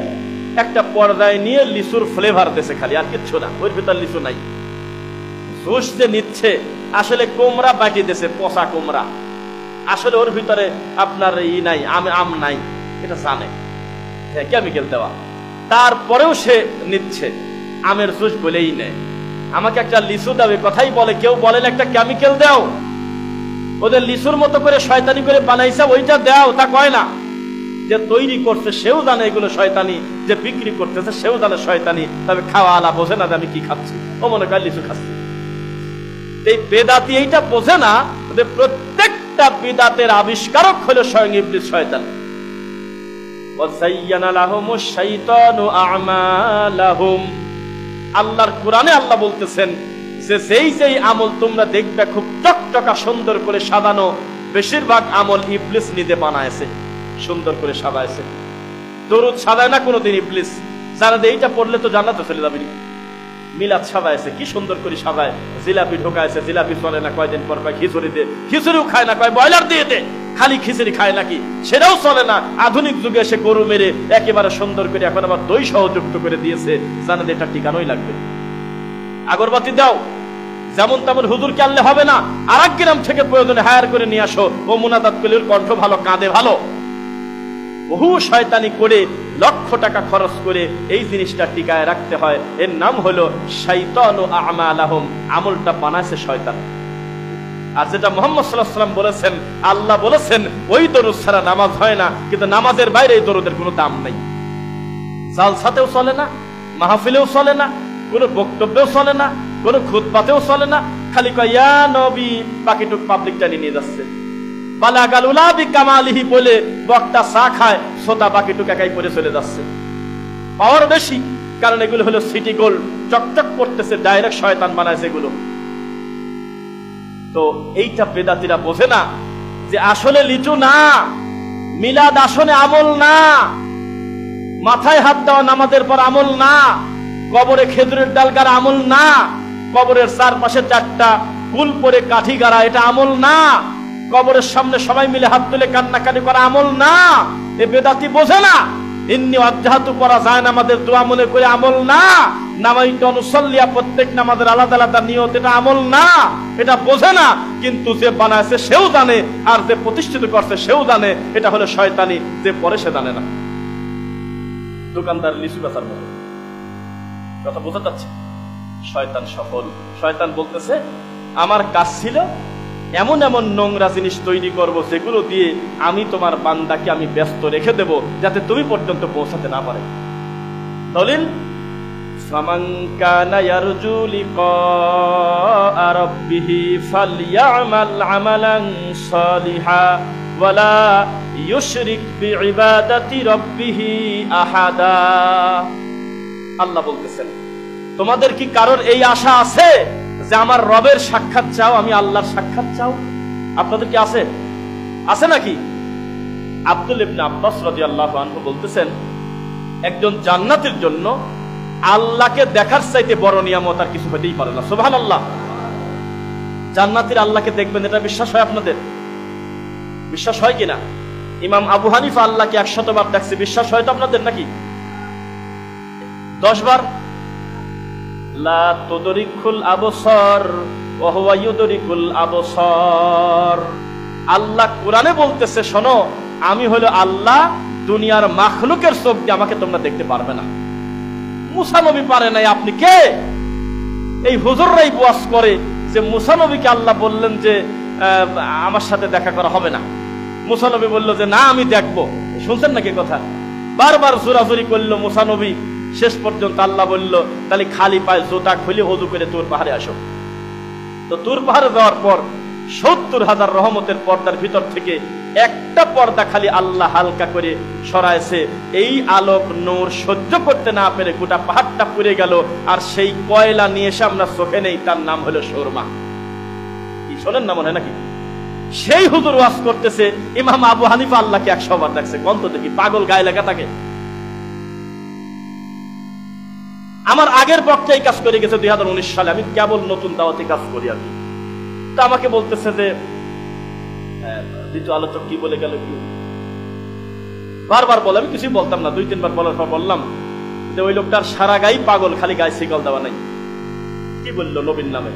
একটা পর্দায় নিয়ে লিচুর ফ্লেভার দিয়েছে খালি, আর কিচ্ছু না, ওর ভিতর লিচু নাই। জুস যে নিচ্ছে আসলে কোমরা বাটি দিয়েছে, পচা কোমরা, আসলে ওর ভিতরে আপনার নাই, আম নাই, এটা জানে, হ্যাঁ কেমিক্যাল দেওয়া, তারপরেও সে নিচ্ছে, আমের জুস বলেই নেয়। আমাকে একটা লিচু দাও, কথাই বলে, কেউ বলেন একটা কেমিক্যাল দাও, ওদের লিচুর মতো করে শয়তানি করে বানাইছে ওইটা দাও, তা কয় না। যে তৈরি করছে সেও জানে এগুলো শয়তানি, যে বিক্রি করতেছে সেও জানে শয়তানি, তবে খাওয়া আলা বোঝে না যে আমি কি খাচ্ছি, ও মনে করে লিচু খাচ্ছি। এই বেদাতি এইটা বোঝে না যে প্রত্যেকটা বিদাতের আবিষ্কারক হলো স্বয়ং ইবলিস, শয়তান। ওয়াযায়্যানা লাহুমুশ শাইতানু আ'মালাহুম, আল্লাহর কোরআনে আল্লাহ বলতেছেন যে যেই আমল তোমরা দেখবে খুব টকটকা সুন্দর করে সাজানো, বেশিরভাগ আমল ইবলিস নিজে বানায়ছে, সুন্দর করে সাজায়ছে। দরুদ সাজায় না কোনোদিন ইবলিস, যারা এইটা পড়লে তো জান্নাতে চলে যাবে। মিলাদ সাজায়ছে, কি সুন্দর করে সাজায়, জিলাপি ঢোকায়ছে, জিলাপি চলে না, কয়দিন পর কয় খিচুড়ি দে, খিচুড়িও খায় না, কয় ব্রয়লার দিয়ে দে, খালি খিচুড়ি খায় নাকি, সেটাও চলে না। আধুনিক যুগে এসে গরু মেরে একেবারে সুন্দর করে এখন আবার দই সহ যুক্ত করে দিয়েছে, জানেন এটা ঠিকানোই লাগবে। আগরবাতি দাও, যেমন তেমন হুজুরকে আনলে হবে না, আর এক গ্রাম থেকে প্রয়োজনে হায়ার করে নিয়ে আসো, ও মুনাজাত কলির কণ্ঠ ভালো, কাঁদে ভালো। বহু শয়তানি করে লক্ষ টাকা খরচ করে এই জিনিসটা টিকায় রাখতে হয়, এর নাম হলো শাইতানু আ'মালাহুম, আমলটা বানাইছে শয়তান। আর যেটা মুহাম্মদ সাল্লাল্লাহু আলাইহি ওয়াসাল্লাম বলেছেন, আল্লাহ বলেছেন ওই দরুদ ছাড়া নামাজ হয় না, কিন্তু নামাজের বাইরে এই দরুদের কোনো দাম নাই। জালসাতেও চলে না, মাহফিলেও চলে না, কোনো বক্তব্যেও চলে না, কোনো খুতবাতেও চলে না, খালি কয় ইয়া নবী, বাকিটুক পাবলিক টানি নিয়ে যাচ্ছে। বালাগাল উলা বিকামালিহি বলে বক্তা চা খায়, শ্রোতা বাকিটুক একাই করে চলে যাচ্ছে। পাওয়ার বেশি, কারণ এগুলো হলো সিটি গোল্ড, চকচক করতেছে, ডাইরেক্ট শয়তান বানাইছে এগুলো। তো এইটা বেদাতিরা বোঝে না যে আসলে লিচু না, মিলাদ আসনে আমল না, মাথায় হাত দেওয়া নামাজের পর আমল না, কবরে খেজুরের ডাল গাড়া আমল না, কবরের চারপাশে 4টা কুল পরে কাঠি গাড়া এটা আমল না, কবরের সামনে সবাই মিলে হাত তুলে কান্নাকাটি করা আমল না। এ বেদাতি বোঝে না। ইন্নী ওয়াজ্জাহতু করা যায় নামাজের দোয়া মনে করে আমল না, নামাইতু নুসাল্লিয়া প্রত্যেক নামাজের আলাদা আলাদা নিয়ত এটা আমল না, এটা বোঝে না। কিন্তু যে বানাইছে সেও জানে, আর যে প্রতিষ্ঠিত করছে সেও জানে, এটা হলো শয়তানি, যে পরে সে জানে না। দোকানদার লিচু বেচার মতো কথা বোঝা যাচ্ছে, শয়তান সফল। শয়তান বলতেছে আমার কাজ ছিল এমন এমন নোংরা জিনিস তৈরি করব, যেগুলো দিয়ে আমি তোমার বান্দাকে আমি ব্যস্ত রেখে দেব, যাতে তুমি পর্যন্ত পৌঁছাতে না পারে। দলিল ফামান কানা ইয়ারজু লিকা রাব্বিহি ফালইয়ামাল আমালান সালিহা ওয়ালা ইউশরিক বিইবাদাতি রাব্বিহি আহাদা। আল্লাহ বলতেছেন তোমাদের কি কারোর এই আশা আছে যে আমার রবের সাক্ষাৎ চাও, আমি আল্লাহর সাক্ষাৎ চাও? আপনাদের কি আছে? আছে নাকি? আব্দুল ইবনে আব্বাস রাদিয়াল্লাহু আনহু বলতেছেন একজন জান্নাতের জন্য আল্লাহকে দেখার চাইতে বড় নিয়ামত আর কিছু হতেই পারে না। সুবহানাল্লাহ। জান্নাতের আল্লাহকে দেখবেন, এটা বিশ্বাস হয় আপনাদের? বিশ্বাস হয় কিনা? ইমাম আবু হানিফা আল্লাহকে 100 বার দেখছে, বিশ্বাস হয় তো আপনাদের নাকি? 10 বার? লা তুদরিকুল আবসার ওয়া হুয়া ইউদরিকুল আবসার। আল্লাহ কোরআনে বলতেছে শোনো, আমি হলো আল্লাহ, দুনিয়ার মাখলুকের চোখ দিয়ে আমাকে তোমরা দেখতে পারবে না। মুসা নবী পারে নাই, আপনি কে? এই হুজুররাই ওয়াজ করে যে মুসা নবীকে আল্লাহ বললেন যে আমার সাথে দেখা করা হবে না। মুসা নবী বলল যে না আমি দেখবো। শুনছেন নাকি কথা? বারবার জোরাজুরি করলো মুসা নবী, শেষ পর্যন্ত আল্লাহ বলল তাহলে খালি পায়ে জুতা খুলে ওযু করে তুর পাহাড়ে আসো। তো তুর পাহাড়ে যাওয়ার পর 70,000 রহমতের পর্দার ভিতর থেকে একটা পর্দা খালি আল্লাহ হালকা করে সরাইছে। এই আলোক নূর সহ্য করতে না পেরে গোটা পাহাড়টা পুড়ে গেল। আর সেই কয়লা নিয়ে এসে আমরা চোখে নেই, তার নাম হলো সুরমা। কি শোনেন না মনে হয় নাকি? সেই হুজুর ওয়াজ করতেছে, ইমাম আবু হানিফা আল্লাহকে 100 বার দেখছে। কন্ত দেখি পাগল গায়ে লাগা থাকে। আমার আগের পক্ষে এই কাজ করে গেছে 2019 সালে, আমি কেবল নতুন দাওয়াতি কাজ করি আর কি। তা আমাকে বলতেছে যে দ্বিতীয় আলোচক কি বলে গেল, কি বারবার বলে, আমি কিছুই বলতাম না। 2-3 বার বলার পর বললাম যে ওই লোকটার সারা গায়ে পাগল, খালি গায়ে শিকল দেওয়া নাই। কি বললো নবীর নামে?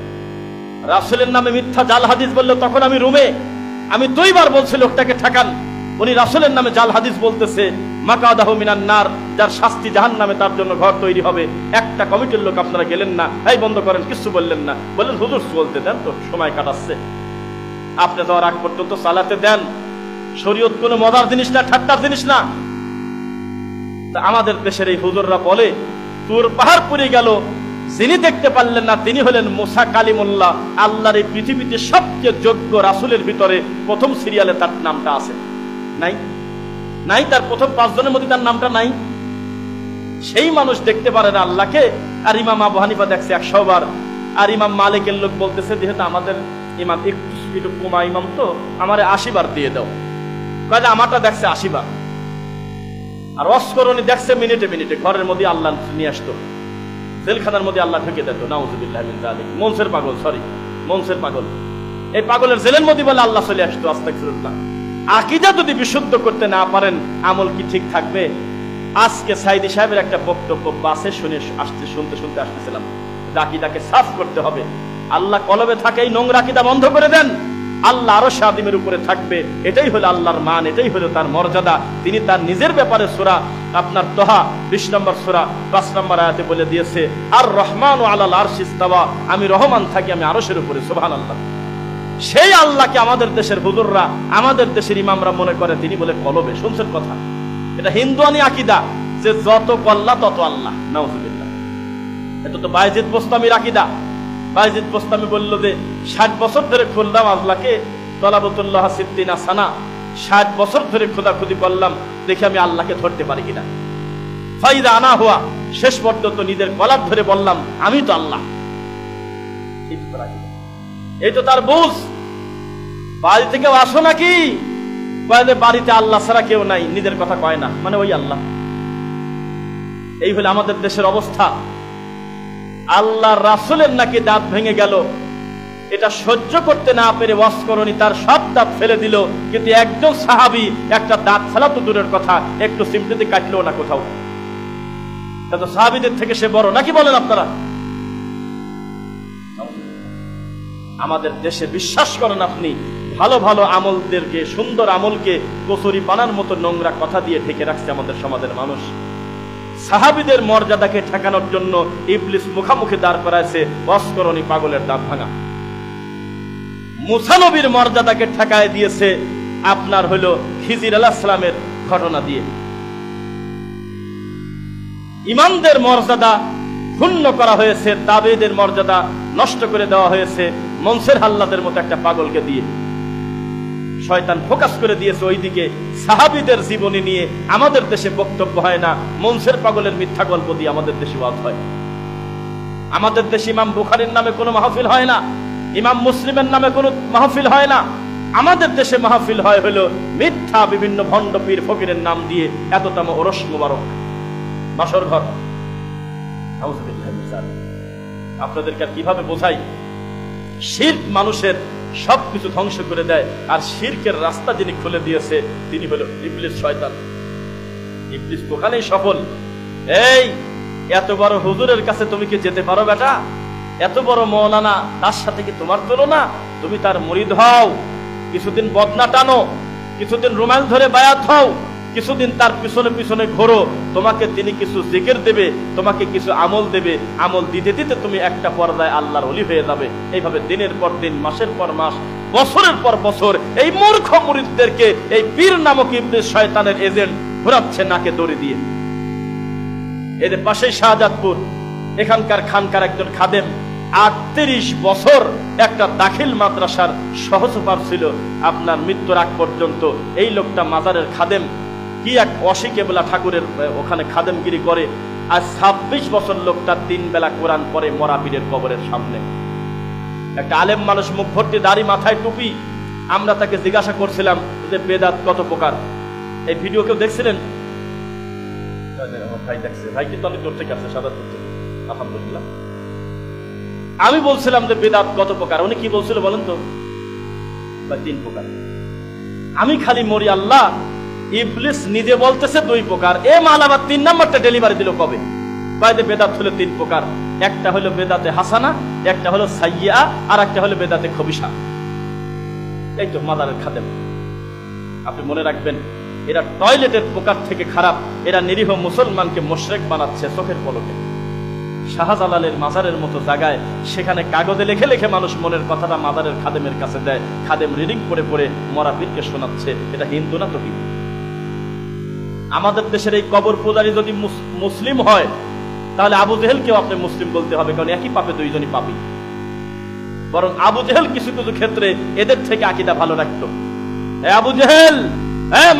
রাসূলের নামে মিথ্যা জাল হাদিস বললো, তখন আমি রুমে, আমি 2 বার বলছি লোকটাকে ঠাকান। উনি রাসূলের নামে জাল হাদিস বলতেছে, মাকাদাহু মিনান নার, যার শাস্তি জাহান্নামে, তার জন্য ঘর তৈরি হবে। একটা কমিটির লোক আপনারা গেলেন না, এই বন্ধ করেন, কিছু বললেন না, বললেন হুজুর চলতে দেন তো, সময় কাটাচ্ছে, আপনি যাওয়ার আগ পর্যন্ত চালাতে দেন। শরীয়ত কোনো মজার জিনিস না, ঠাট্টার জিনিস না। আমাদের দেশের এই হুজুররা বলে তুর পাহাড় পুড়ে গেল, যিনি দেখতে পারলেন না তিনি হলেন মুসা কালিমুল্লাহ। আল্লাহর এই পৃথিবীতে সবচেয়ে যোগ্য রাসূলের ভিতরে প্রথম সিরিয়ালে তার নামটা আছে, নাই নাই, তার প্রথম 5 জনের মধ্যে তার নামটা নাই। সেই মানুষ দেখতে পারে না আল্লাহকে, আর ইমাম আবু হানিফা দেখছে 100 বার। আর ইমাম মালিকের লোক বলতেছে, যেহেতু আমাদের ইমাম একটু কমা ইমাম, তো আমারে 80 বার দিয়ে দাও। কাজে আমারটা দেখছে 80 বার। আর অস্করণী দেখছে মিনিটে মিনিটে, ঘরের মধ্যে আল্লাহ নিয়ে আসতো, জেলখানার মধ্যে আল্লাহ ঢুকে দিত। নাউযুবিল্লাহ মিন যালিক। মনসের পাগল, সরি মনসের পাগল, এই পাগলের জেলের মধ্যে বলে আল্লাহ চলে আসতো। আস্তাগফিরুল্লাহ। আকীদা যদি বিশুদ্ধ করতে না পারেন, আমল কি ঠিক থাকবে? আজকে সাইদি সাহেবের একটা বক্তব্য বাসে শুনতে আসতেছিলাম, আকীদাকে সাফ করতে হবে। আল্লাহ কলবে থাকে, এই নোংরা আকীদা বন্ধ করে দেন, আল্লাহ আরশ আযীমের উপরে থাকবে। এটাই হলো আল্লাহর মান, এটাই হলো তার মর্যাদা। তিনি তার নিজের ব্যাপারে সূরা আপনার তহা 20 নম্বর সূরা 5 নম্বর আয়াতে বলে দিয়েছে, আর রহমানু আলাল আরশি ইস্তাওয়া, আমি রহমান থাকি, আমি আরশের উপরে। সুবহানাল্লাহ। সেই আল্লাহকে আমাদের দেশের হুজুররা, আমাদের দেশের ইমামরা মনে করে তিনি বলে কলবে। শুনছেন কথা? এটা হিন্দুয়ানি আকীদা, যে যত কল্লা তত আল্লাহ। নাউযুবিল্লাহ। এটা তো বায়েজিদ বোস্তামির আকীদা। বায়েজিদ বোস্তামি বলল যে 60 বছর ধরে খুললাম আল্লাহকে, তলাবতুল্লাহ সিদ্দিনা সানা, 60 বছর ধরে খোদাখুদি করলাম, দেখি আমি আল্লাহকে ধরতে পারি কিনা। ফাইদা আনা হুয়া, শেষ পর্যন্ত নিজের কলার ধরে বললাম আমি তো আল্লাহ। এই তো তার বুঝ। বাড়ি থেকে আসো নাকি? বাড়িতে আল্লাহ ছাড়া কেউ নাই, নিজের কথা কয় না, মানে ওই আল্লাহ। এই হলো আমাদের দেশের অবস্থা। আল্লাহ রাসূলের নাকি দাঁত ভেঙে গেল, এটা সহ্য করতে না পেরে ওয়াসকরণী তার সব দাঁত ফেলে দিল। কিন্তু একজন সাহাবী একটা দাঁত ফেলা তো দূরের কথা, একটু সিমটিতে কাটলো না কোথাও। তা তো সাহাবীদের থেকে সে বড় নাকি বলেন আপনারা? আমাদের দেশে বিশ্বাস করেন আপনি, ভালো ভালো আমলদেরকে, সুন্দর আমলকে কচুরি বানার মতো নোংরা কথা দিয়ে ঢেকে রাখছে আমাদের সমাজের মানুষ। সাহাবীদের মর্যাদাকে ঠেকানোর জন্য ইবলিস মুখামুখি দাঁড় করাইছে ওয়াসকরণী পাগলের দাঁত ভাঙা। মুসা নবীর মর্যাদাকে ঠেকায় দিয়েছে আপনার হলো খিজির আলাইহিস সালামের ঘটনা দিয়ে। ইমামদের মর্যাদা ক্ষুণ্ণ করা হয়েছে, তাবেঈদের মর্যাদা নষ্ট করে দেওয়া হয়েছে মনসের হাল্লাদের মতো একটা পাগলকে দিয়ে। শয়তান ফোকাস করে দিয়েছে ওইদিকে। সাহাবীদের জীবনী নিয়ে আমাদের দেশে বক্তব্য হয় না, মনসের পাগলের মিথ্যা গল্প দিয়ে আমাদের দেশে ওয়াজ হয়। আমাদের দেশে ইমাম বুখারীর নামে কোনো মাহফিল হয় না, ইমাম মুসলিমের নামে কোনো মাহফিল হয় না। আমাদের দেশে মাহফিল হয় হলো মিথ্যা বিভিন্ন ভণ্ড পীর ফকিরের নাম দিয়ে, এততম ওরস মুবারক, বাসর ঘর। আপনাদেরকে আর কিভাবে বোঝাই? শিরক মানুষের সবকিছু ধ্বংস করে দেয়, আর শিরকের রাস্তা যিনি খুলে দিয়েছে তিনি হলো ইবলিস, শয়তান। ইবলিস ওখানেই সফল। এই এত বড় হুজুরের কাছে তুমি কি যেতে পারো বেটা? এত বড় মৌলানা, তার সাথে কি তোমার তুলনা? তুমি তার মুরিদ হও, কিছুদিন বদনা টানো, কিছুদিন রুমাল ধরে বায়াত হও, কিছুদিন তার পিছনে পিছনে ঘোরো, তোমাকে তিনি কিছু জিকির দেবে, তোমাকে কিছু আমল দেবে, আমল দিতে দিতে তুমি একটা পর্যায়ে আল্লাহর ওলি হয়ে যাবে। এইভাবে দিনের পর দিন, মাসের পর মাস, বছরের পর বছর এই মূর্খ মুরিদদেরকে এই পীর নামক ইবলিস শয়তানের এজেন্ট ঘোরাচ্ছে নাকে দড়ি দিয়ে। এদের পাশেই শাহজাদপুর, এখানকার খানকার একজন খাদেম 38 বছর একটা দাখিল মাদ্রাসার সহসভাপতি ছিল আপনার মৃত্যুর আগ পর্যন্ত। এই লোকটা মাজারের খাদেম, কি এক অশিকেবলা ঠাকুরের ওখানে খাদেমগিরি করে। আর 26 বছর লোকটা 3 বেলা কোরআন পড়ে মরা পীরের কবরের সামনে। একটা আলেম মানুষ, মুখ ভর্তি দাড়ি, মাথায় টুপি। আমরা তাকে জিজ্ঞাসা করছিলাম যে বেদাত কত প্রকার। এই ভিডিও কেউ দেখছিলেন? ভাই দেখছে, ভাই কিন্তু অনেক দূর থেকে আসছে, সাদাপুর থেকে, আলহামদুলিল্লাহ। আমি বলছিলাম যে বেদাত কত প্রকার, উনি কি বলছিল বলেন তো? 3 প্রকার। আমি খালি মরি আল্লাহ, ইবলিস নিজে বলতেছে 2 প্রকার। এ মাল আবার 3 নাম্বারটা ডেলিভারি দিল কবে? কয় যে বেদাত হলো তিন প্রকার, একটা হলো বেদাতে হাসানা, একটা হলো সাইয়্যা, আর একটা হলো বেদাতে খবিসা। এই তো মাদারের খাদেম। আপনি মনে রাখবেন, এরা টয়লেটের প্রকার থেকে খারাপ, এরা নিরীহ মুসলমানকে মুশরিক বানাচ্ছে চোখের পলকে। শাহজালালের মাজারের মতো জায়গায় সেখানে কাগজে লিখে লিখে মানুষ মনের কথাটা মাজারের খাদেমের কাছে দেয়, খাদেম রিডিং করে পড়ে মরা পীরকে শোনাচ্ছে। এটা হিন্দু না তো কি? আমাদের দেশের এই কবর পূজারী যদি মুসলিম হয়, তাহলে আবু জেহেলকেও আপনি মুসলিম বলতে হবে, কারণ একই পাপে দুইজনই পাপী। বরং আবু জেহেল কিছু কিছু ক্ষেত্রে এদের থেকে আকীদা ভালো রাখতো। আবু জেহেল,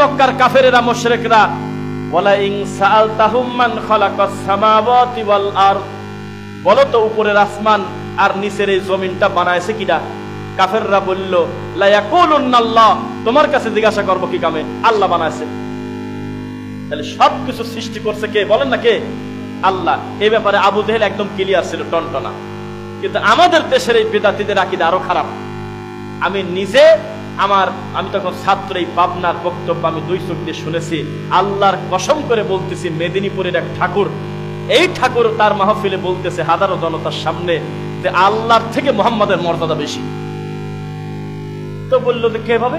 মক্কার কাফেরেরা মুশরিকরা, ওয়ালা ইন সাআলতাহুম মান খালাকাস সামাওয়াতি ওয়াল আরদ, বলো তো উপরের আসমান আর নিচের এই জমিনটা বানায়ছে কিনা? কাফেররা বলল, লা ইয়াকুলুন্নাল্লাহ, তোমার কাছে জিজ্ঞাসা করব কি কামে? আল্লাহ বানায়ছে। তাহলে সবকিছু সৃষ্টি করছে কে? বলেন না কে? আল্লাহ। এই ব্যাপারে আবু জেহেল একদম ক্লিয়ার ছিল, টনটনা। কিন্তু আমাদের দেশের এই বেদাতীদের আকীদা আরো খারাপ। আমি তখন ছাত্র, এই পাবনার বক্তব্য আমি দুই চোখ দিয়ে শুনেছি। আল্লাহর কসম করে বলতেছি, মেদিনীপুরের এক ঠাকুর, এই ঠাকুর তার মাহফিলে বলতেছে হাজারো জনতার সামনে যে আল্লাহর থেকে মুহাম্মাদের মর্যাদা বেশি। তো বললো যে কিভাবে?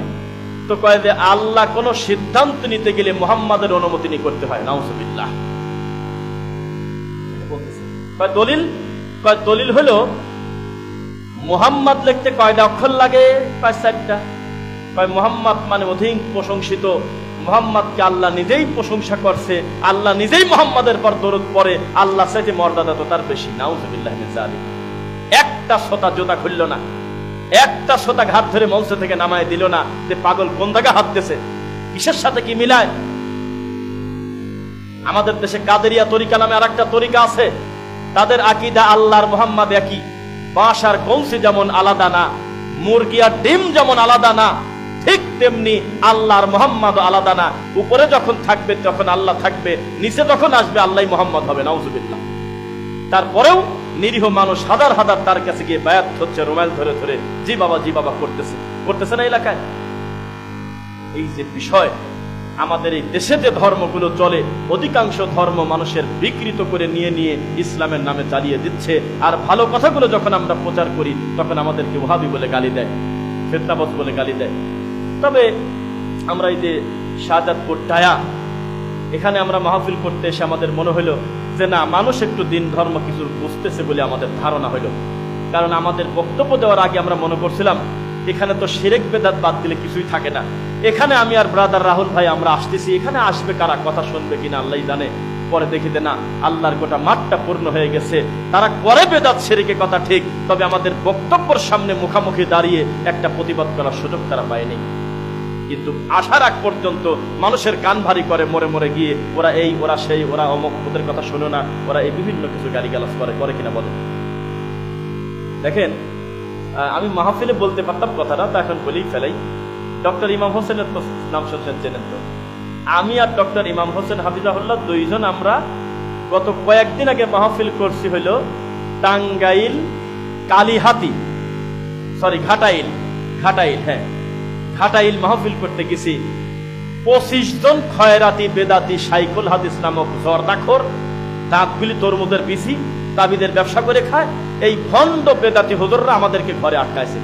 তো কয় যে আল্লাহ কোন সিদ্ধান্ত নিতে গেলে মুহাম্মাদের অনুমতি নিয়ে করতে হয়। নাউজুবিল্লাহ। কয় দলিল? কয় দলিল হলো মুহাম্মদ লিখতে কয়টা অক্ষর লাগে? কয় 4টা। কয় মুহাম্মদ মানে অধিক প্রশংসিত, মুহাম্মদকে আল্লাহ নিজেই প্রশংসা করছে, আল্লাহ নিজেই মুহাম্মাদের পর দরুদ পড়ে, আল্লাহ চাইতে মর্যাদা তো তার বেশি। নাউজুবিল্লাহ মিন যালিক। একটা সোতা জোতা খুলল না, একটা সোতা ঘাট ধরে মঞ্চ থেকে নামায় দিল না যে পাগল কোন জায়গায় হাত দিয়েছে, কিসের সাথে কি মিলায়। আমাদের দেশে কাদেরিয়া তরিকা নামে আরেকটা তরিকা আছে, তাদের আকীদা আল্লাহর মুহাম্মদ একই। বাঁশ আর কলসি যেমন আলাদা না, মুরগি আর ডিম যেমন আলাদা না, ঠিক তেমনি আল্লাহর মুহাম্মদ আলাদা না। উপরে যখন থাকবে তখন আল্লাহ থাকবে, নিচে যখন আসবে আল্লাহই মুহাম্মদ হবে। নাউজুবিল্লাহ। তারপরেও নিরীহ মানুষ হাজার হাজার তার কাছে গিয়ে বায়াত হচ্ছে, রুমাল ধরে ধরে জি বাবা করতেছে না এলাকায়। এই যে বিষয়, আমাদের এই দেশে যে ধর্মগুলো চলে, অধিকাংশ ধর্ম মানুষের বিকৃত করে নিয়ে নিয়ে ইসলামের নামে চালিয়ে দিচ্ছে। আর ভালো কথাগুলো যখন আমরা প্রচার করি তখন আমাদেরকে ওহাবি বলে গালি দেয়, ফিতনাবাজ বলে গালি দেয়। তবে আমরা এই যে শাহজাদপুর টায়া, এখানে আমরা মাহফিল করতে এসে আমাদের মনে হলো যে না, মানুষ একটু দিন ধর্ম কিছু বুঝতেছে বলে আমাদের ধারণা হলো। কারণ আমাদের বক্তব্য দেওয়ার আগে আমরা মনে করছিলাম এখানে তো শিরক বেদাত বাদ দিলে কিছুই থাকে না। এখানে আমি আর ব্রাদার রাহুল ভাই আমরা আসতেছি, এখানে আসবে কারা, কথা শুনবে কিনা আল্লাহ জানে। পরে দেখিতে না, আল্লাহর গোটা মাঠটা পূর্ণ হয়ে গেছে। তারা করে বেদাত শিরকের কথা ঠিক, তবে আমাদের বক্তব্যের সামনে মুখামুখি দাঁড়িয়ে একটা প্রতিবাদ করার সুযোগ তারা পায়নি। কিন্তু আসার আগ পর্যন্ত মানুষের কান ভারী করে মরে মরে গিয়ে ওরা এই, ওরা সেই, ওরা অমুক, ওদের কথা শোনো না, ওরা এই বিভিন্ন কিছু গালিগালাজ করে কিনা বলে। দেখেন, আমি মাহফিলে বলতে পারতাম কথাটা, তো এখন বলেই ফেলাই। ডক্টর ইমাম হোসেনের তো নাম শুনছেন, চেনেন তো? আমি আর ডক্টর ইমাম হোসেন হাফিজাহুল্লাহ দুইজন আমরা গত কয়েকদিন আগে মাহফিল করছি হইল টাঙ্গাইল কালীহাতি, ঘাটাইল, হ্যাঁ ঘাটাইল মাহফিল করতে গেছি। 25 জন খয়রাতি বেদাতি সাইকুল হাদিস নামক জর্দাখোর, দাঁতগুলি তরমুজের বিচি, তাবিদের ব্যবসা করে খায়। এই ভণ্ড বেদাতি হুজুররা আমাদেরকে ঘরে আটকাইছে।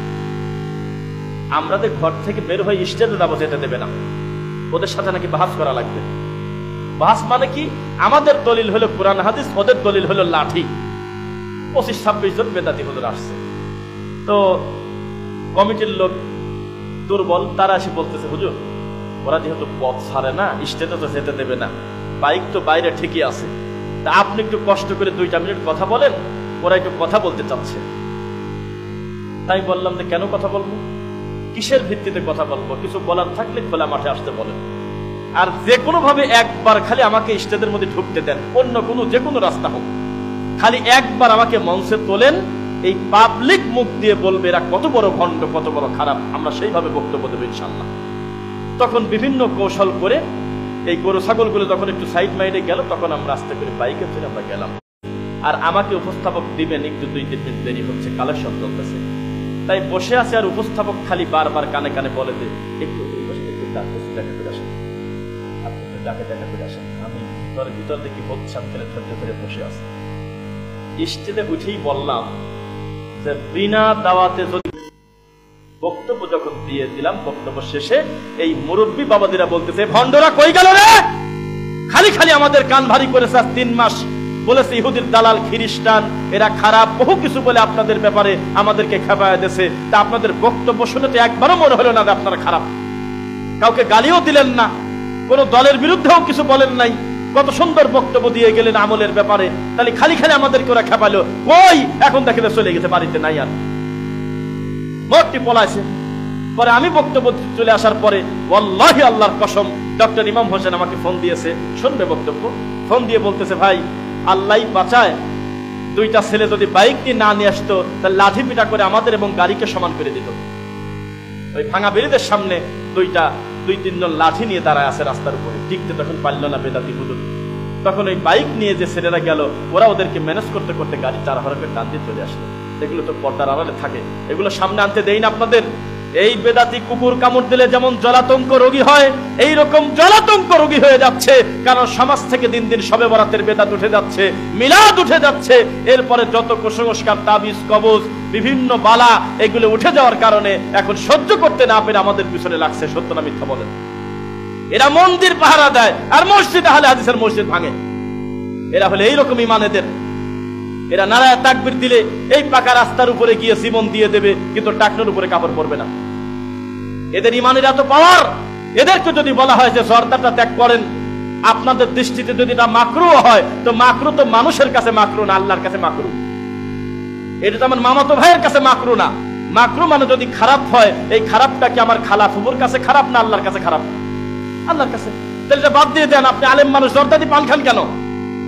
আমাদের ঘর থেকে বের হয়ে স্টেজে যাবো, যেতে দেবে না। ওদের সাথে নাকি বাহাস করা লাগবে। বাহাস মানে কি? আমাদের দলিল হলো কোরআন হাদিস, ওদের দলিল হলো লাঠি। 25-26 জন বেদাতি হুজুর আসছে। তো কমিটির লোক দুর্বল, তারা এসে বলতেছে হুজুর ওরা যেহেতু পথ ছাড়ে না, স্টেজে তো যেতে দেবে না, বাইক তো বাইরে ঠিকই আছে, তা আপনি একটু কষ্ট করে 2 মিনিট কথা বলেন, ওরা একটু কথা বলতে চাচ্ছে। তাই বললাম যে কেন কথা বলবো, কিসের ভিত্তিতে কথা বলবো? কিছু বলার থাকলে খোলা মাঠে আসতে বলেন। আর যে কোনো ভাবে একবার খালি আমাকে স্টেজের মধ্যে ঢুকতে দেন, অন্য কোনো যে কোনো রাস্তা হোক, খালি একবার আমাকে মঞ্চে তোলেন, এই পাবলিক মুখ দিয়ে বলবে এরা কত বড় ভণ্ড, কত বড় খারাপ, আমরা সেইভাবে বক্তব্য দেবো ইনশাল্লাহ। তখন বিভিন্ন কৌশল করে এই গরু ছাগলগুলো যখন একটু সাইড মাইডে গেল, তখন আমরা আস্তে করে বাইকে ফিরে আমরা গেলাম। আর আমাকে উপস্থাপক দিবেন, একটু 2-3 মিনিট দেরি হচ্ছে, কালেকশন চলতেছে। তাই বসে আছে, আর উপস্থাপক খালি বারবার কানে কানে বলে যে একটু দেখা করে আসেন, আপনি দেখা করে আসেন, আমি তোর ভিতর দেখি বোচ্ছাপ ফেলে ধৈর্য ধরে বসে আছে। স্টেজে উঠেই বললাম যে বিনা দাওয়াতে যদি বক্তব্য যখন দিয়ে দিলাম, বক্তব্য শেষে এই মুরব্বী বাবাদিরা বলতেছে, ভণ্ডরা কই গেল রে? খালি খালি আমাদের কান ভারী করেছে। 3 মাস বলেছে ইহুদির দালাল, খ্রিস্টান, এরা খারাপ, বহু কিছু বলে আপনাদের ব্যাপারে আমাদেরকে খেপায় দিয়েছে। তা আপনাদের বক্তব্য শুনে তো একবারও মনে হলো না যে আপনারা খারাপ। কাউকে গালিও দিলেন না, কোন দলের বিরুদ্ধেও কিছু বলেন নাই, কত সুন্দর বক্তব্য দিয়ে গেলেন আমলের ব্যাপারে। তাহলে খালি খালি আমাদেরকে ওরা খেপালো। কই এখন দেখে চলে গেছে, বাড়িতে নাই আর, মোটটি পলাইছে। পরে আমি বক্তব্য চলে আসার পরে ওয়াল্লাহি আল্লাহর কসম, ডক্টর ইমাম হোসেন আমাকে ফোন দিয়েছে, শুনবে বক্তব্য। ফোন দিয়ে বলতেছে, ভাই আল্লাহই বাঁচায়, 2টা ছেলে যদি বাইক নিয়ে না নিয়ে আসতো তাহলে লাঠি পিটা করে আমাদের এবং গাড়িকে সমান করে দিত। ওই ভাঙা বেরিদের সামনে 2-3 জন লাঠি নিয়ে দাঁড়ায় আছে রাস্তার উপরে, টিকতে তখন পারল না বেদাতি হুজুর। তখন ওই বাইক নিয়ে যে ছেলেরা গেল, ওরা ওদেরকে ম্যানেজ করতে করতে গাড়ি 4 করে টান দিয়ে চলে আসলো। এগুলো তো পর্দার আড়ালে থাকে, এগুলো সামনে আনতে দেই না আপনাদের। এই বেদাতি কুকুর কামড় দিলে যেমন জলাতঙ্ক রোগী হয়, এই রকম জলাতঙ্ক রোগী হয়ে যাচ্ছে। কারণ সমাজ থেকে দিন দিন শবে বরাতের বেদাত উঠে যাচ্ছে, মিলাদ উঠে যাচ্ছে। এরপরে যত কুসংস্কার, তাবিজ, কবজ, বিভিন্ন বালা, এগুলো উঠে যাওয়ার কারণে এখন সহ্য করতে না পেরে আমাদের পিছনে লাগছে। সত্য না মিথ্যা বলেন? এরা মন্দির পাহারা দেয় আর মসজিদ আহলে হাদিসের মসজিদ ভাঙে। এরা হলে এইরকম ইমান এদের। এরা নারায়ে তাকবীর দিলে এই পাকা রাস্তার উপরে গিয়ে জীবন দিয়ে দেবে, কিন্তু টাকনোর উপরে কাপড় পরবে না। এদের ইমানের এত পাওয়ার। এদেরকে যদি বলা হয় যে জর্দাটা ত্যাগ করেন, আপনাদের দৃষ্টিতে যদি এটা মাকরু হয়, তো মাকরু তো মানুষের কাছে মাকরু না, আল্লাহর কাছে মাকরু। এটা তো আমার মামাতো ভাইয়ের কাছে মাকরু না। মাকরু মানে যদি খারাপ হয়, এই খারাপটা কি আমার খালা ফুফুর কাছে খারাপ না আল্লাহর কাছে খারাপ? আল্লাহর কাছে। তাহলে এটা বাদ দিয়ে দেন। আপনি আলেম মানুষ, জর্দাদি পান খান কেন?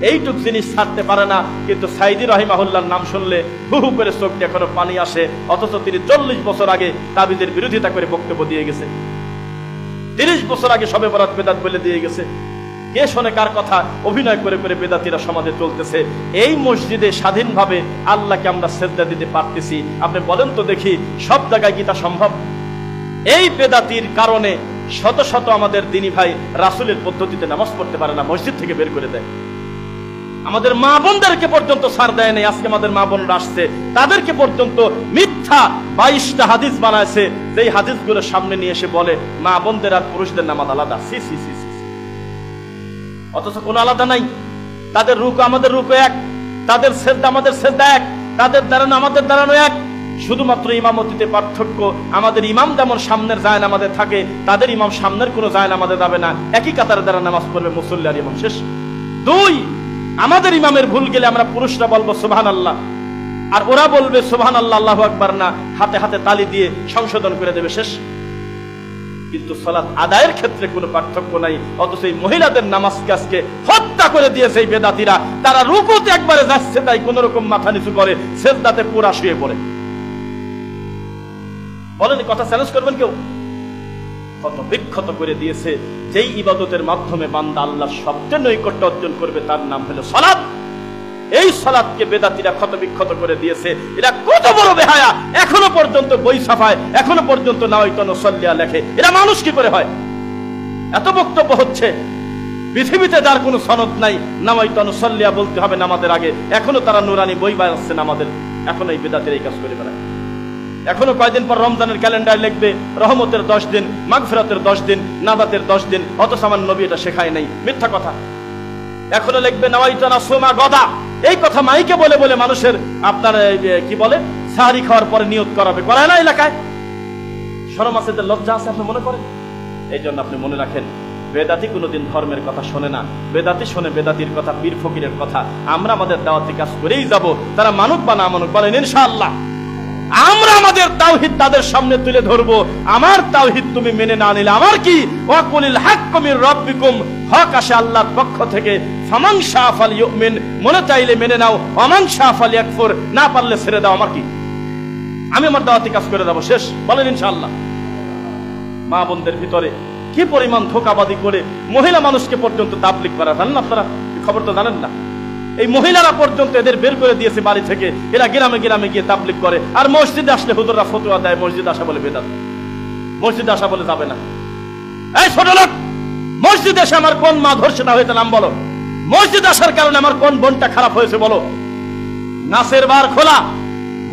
এইটুক জিনিস ছাড়তে পারে না। কিন্তু সাইদি রহিমাহুল্লাহর নাম শুনলে হু হু করে চোখ দিয়ে এখনো পানি আসে। অথচ তিনি 40 বছর আগে তাবিদের বিরোধিতা করে বক্তব্য দিয়ে গেছে। 30 বছর আগে শবে বরাত বেদাত বলে দিয়ে গেছে। কে শোনে কার কথা? অভিনয় করে করে বেদাতিরা সমাজে চলতেছে। এই মসজিদে স্বাধীনভাবে আল্লাহকে আমরা সেজদা দিতে পারতেছি। আপনি বলেন তো দেখি, সব জায়গায় কি তা সম্ভব? এই বেদাতির কারণে শত শত আমাদের দিনী ভাই রাসূলের পদ্ধতিতে নামাজ পড়তে পারে না, মসজিদ থেকে বের করে দেয়। আমাদের মা বোনদেরকে পর্যন্ত ছাড় দেয় নাই। আজকে আমাদের মা বোনরা আসছে, তাদেরকে পর্যন্ত মিথ্যা 22টা হাদিস বানাইছে, যেই হাদিসগুলো সামনে নিয়ে এসে বলে মা বোনদের আর পুরুষদের নামাজ আলাদা। সি সি সি সি। অথচ কোনো আলাদা নাই। তাদের রুকু আমাদের রুকু এক, তাদের সেজদা আমাদের সেজদা এক, তাদের দাঁড়ানো আমাদের দাঁড়ানো এক। শুধুমাত্র ইমামতিতে পার্থক্য। আমাদের ইমাম যেমন সামনের জায়নামাজে থাকে, তাদের ইমাম সামনের কোনো জায়নামাজে যাবে না, একই কাতারে দ্বারা নামাজ পড়বে মুসল্লি আর ইমাম। শেষ। 2, আমাদের ইমামের ভুল গেলে আমরা পুরুষরা বলবো সুবহানাল্লাহ, আর ওরা বলবে সুবহানাল্লাহ আল্লাহু আকবার না, হাতে হাতে তালি দিয়ে সংশোধন করে দেবে। শেষ। কিন্তু সালাত আদায়ের ক্ষেত্রে কোনো পার্থক্য নাই। অথচ এই মহিলাদের নামাজকে আজকে হত্যা করে দিয়েছে এই বেদাতিরা। তারা রুকুতে একবারে যাচ্ছে তাই কোন রকম মাথা নিচু করে, সেজদাতে পুরা শুয়ে পড়ে। বলেন, কথা চ্যালেঞ্জ করবেন কেউ? কত বিক্ষত করে দিয়েছে। যেই ইবাদতের মাধ্যমে বান্দা আল্লাহর সবচেয়ে নৈকট্য অর্জন করবে, তার নাম হলো সালাত। এই সালাতকে বেদাতিরা ক্ষত বিক্ষত করে দিয়েছে। এরা কত বড় বেহায়া! এখনো পর্যন্ত বই ছাপায়, এখনো পর্যন্ত নাওয়াইতু নুসাল্লিয়া লেখে। এরা মানুষ কি করে হয়? এত বক্তব্য হচ্ছে, পৃথিবীতে যার কোনো সনদ নাই, নাওয়াইতু নুসাল্লিয়া বলতে হবে নামাজের আগে। এখনো তারা নুরানি বই বানাচ্ছে নামাজের। এখনো এই বেদাতিরা এই কাজ করে বেড়ায়। এখনো কয়দিন পর রমজানের ক্যালেন্ডার লিখবে রহমতের 10 দিন, মাগফিরাতের 10 দিন, নাজাতের 10 দিন। অথচ আমার নবী এটা শেখায় নাই, মিথ্যা কথা। এখনো লিখবে নাওয়াইতু নাসুমা গদা। এই কথা মাইকে বলে বলে মানুষের আপনার কি বলে সাহারি খাওয়ার পরে নিয়ত করাবে, করায় না এলাকায়। শরম আছে, লজ্জা আছে, আপনি মনে করেন? এই জন্য আপনি মনে রাখেন, বেদাতি কোনোদিন ধর্মের কথা শোনে না। বেদাতি শোনে বেদাতির কথা, পীর ফকিরের কথা। আমরা আমাদের দাওয়াতি কাজ করেই যাব, তারা মানুক বা না মানুক। বলেন ইনশাআল্লাহ। আমরা আমাদের তাওহীদ তাদের সামনে তুলে ধরবো। আমার তাওহীদ তুমি মেনে না নিলে আমার কি? ওয়াকুলিল হাক্কু মির রাব্বিকুম। হক আসে আল্লাহর পক্ষ থেকে। ফামান শাআ ফালইউমিন। মনে চাইলে মেনে নাও, ওয়ামান শাআ ফালইয়াকফুর। না পারলে ছেড়ে দাও। আমার কি? আমি আমার দাওয়াতি কাজ করে যাব। শেষ। বলেন ইনশাআল্লাহ। মা বোনদের ভিতরে কি পরিমাণ ধোঁকাবাজি করে মহিলা মানুষকে পর্যন্ত তাবলীগ করা, জানেন আপনারা? খবর তো জানেন না। এই মহিলারা পর্যন্ত এদের বের করে দিয়েছে বাড়ি থেকে। এরা গ্রামে গ্রামে গিয়ে তাবলীগ করে। আর মসজিদে আসলে হুজুররা ফতোয়া দেয়, মসজিদে আসা বলে বেদাত, মসজিদে আসা বলে যাবে না। এই ছোট লোক, মসজিদে এসে আমার কোন মা ধর্ষিতা হয়েছে নাম বলো? মসজিদ আসার কারণে আমার কোন বোনটা খারাপ হয়েছে বলো? নাচের বার খোলা,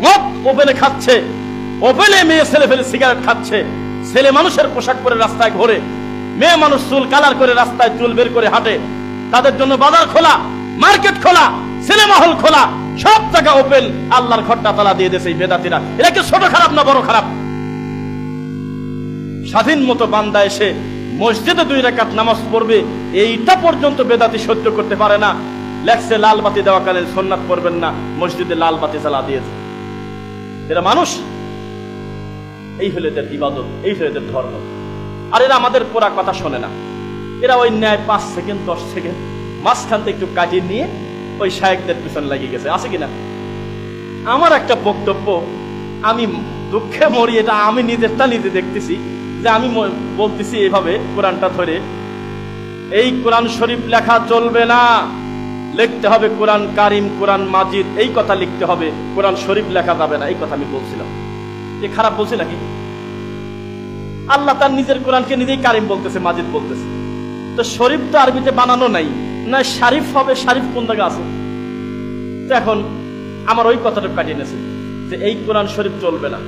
মদ ওপেনে খাচ্ছে, ওপেনে মেয়ে ছেলে ফেলে সিগারেট খাচ্ছে, ছেলে মানুষের পোশাক পরে রাস্তায় ঘোরে, মেয়ে মানুষ চুল কালার করে রাস্তায় চুল বের করে হাঁটে, তাদের জন্য বাজার খোলা, মার্কেট খোলা, সিনেমা হল খোলা, সব জায়গা ওপেন। আল্লাহর ঘরটা তালা দিয়ে দিয়েছে এই বেদাতিরা। এরা কি ছোট খারাপ না বড় খারাপ? স্বাধীন মতো বান্দা এসে মসজিদে 2 রাকাত নামাজ পড়বে, এইটা পর্যন্ত বেদাতি সহ্য করতে পারে না। লেখছে লাল বাতি দেওয়াকালীন সুন্নাত পড়বেন না, মসজিদে লাল বাতি জ্বালা দিয়েছে। এরা মানুষ? এই হলো এদের ইবাদত, এই হলো এদের ধর্ম। আর এরা আমাদের পুরা কথা শোনে না। এরা ওই ন্যায় 5 সেকেন্ড 10 সেকেন্ড মাঝখান থেকে একটু কাটিয়ে নিয়ে ওই শায়েখদের পিছনে লাগিয়ে গেছে, আছে কিনা? আমার একটা বক্তব্য, আমি দুঃখে মরি, এটা আমি নিজেরটা নিজে দেখতেছি, যে আমি বলতেছি এইভাবে কোরআনটা ধরে, এই কোরআন শরীফ লেখা চলবে না, লিখতে হবে কোরআন কারিম, কোরআন মাজিদ, এই কথা লিখতে হবে, কোরআন শরীফ লেখা যাবে না, এই কথা আমি বলছিলাম। এ খারাপ বলছি নাকি? আল্লাহ তার নিজের কোরআনকে নিজেই কারিম বলতেছে, মাজিদ বলতেছে। তো শরীফ তো আরবিতে বানানো নাই, না শারিফ হবে, শারিফ কোন জায়গা আছে? তো এখন আমার ওই কথাটা কাটিয়ে নিয়েছে যে এই কোরআন শরীফ চলবে না,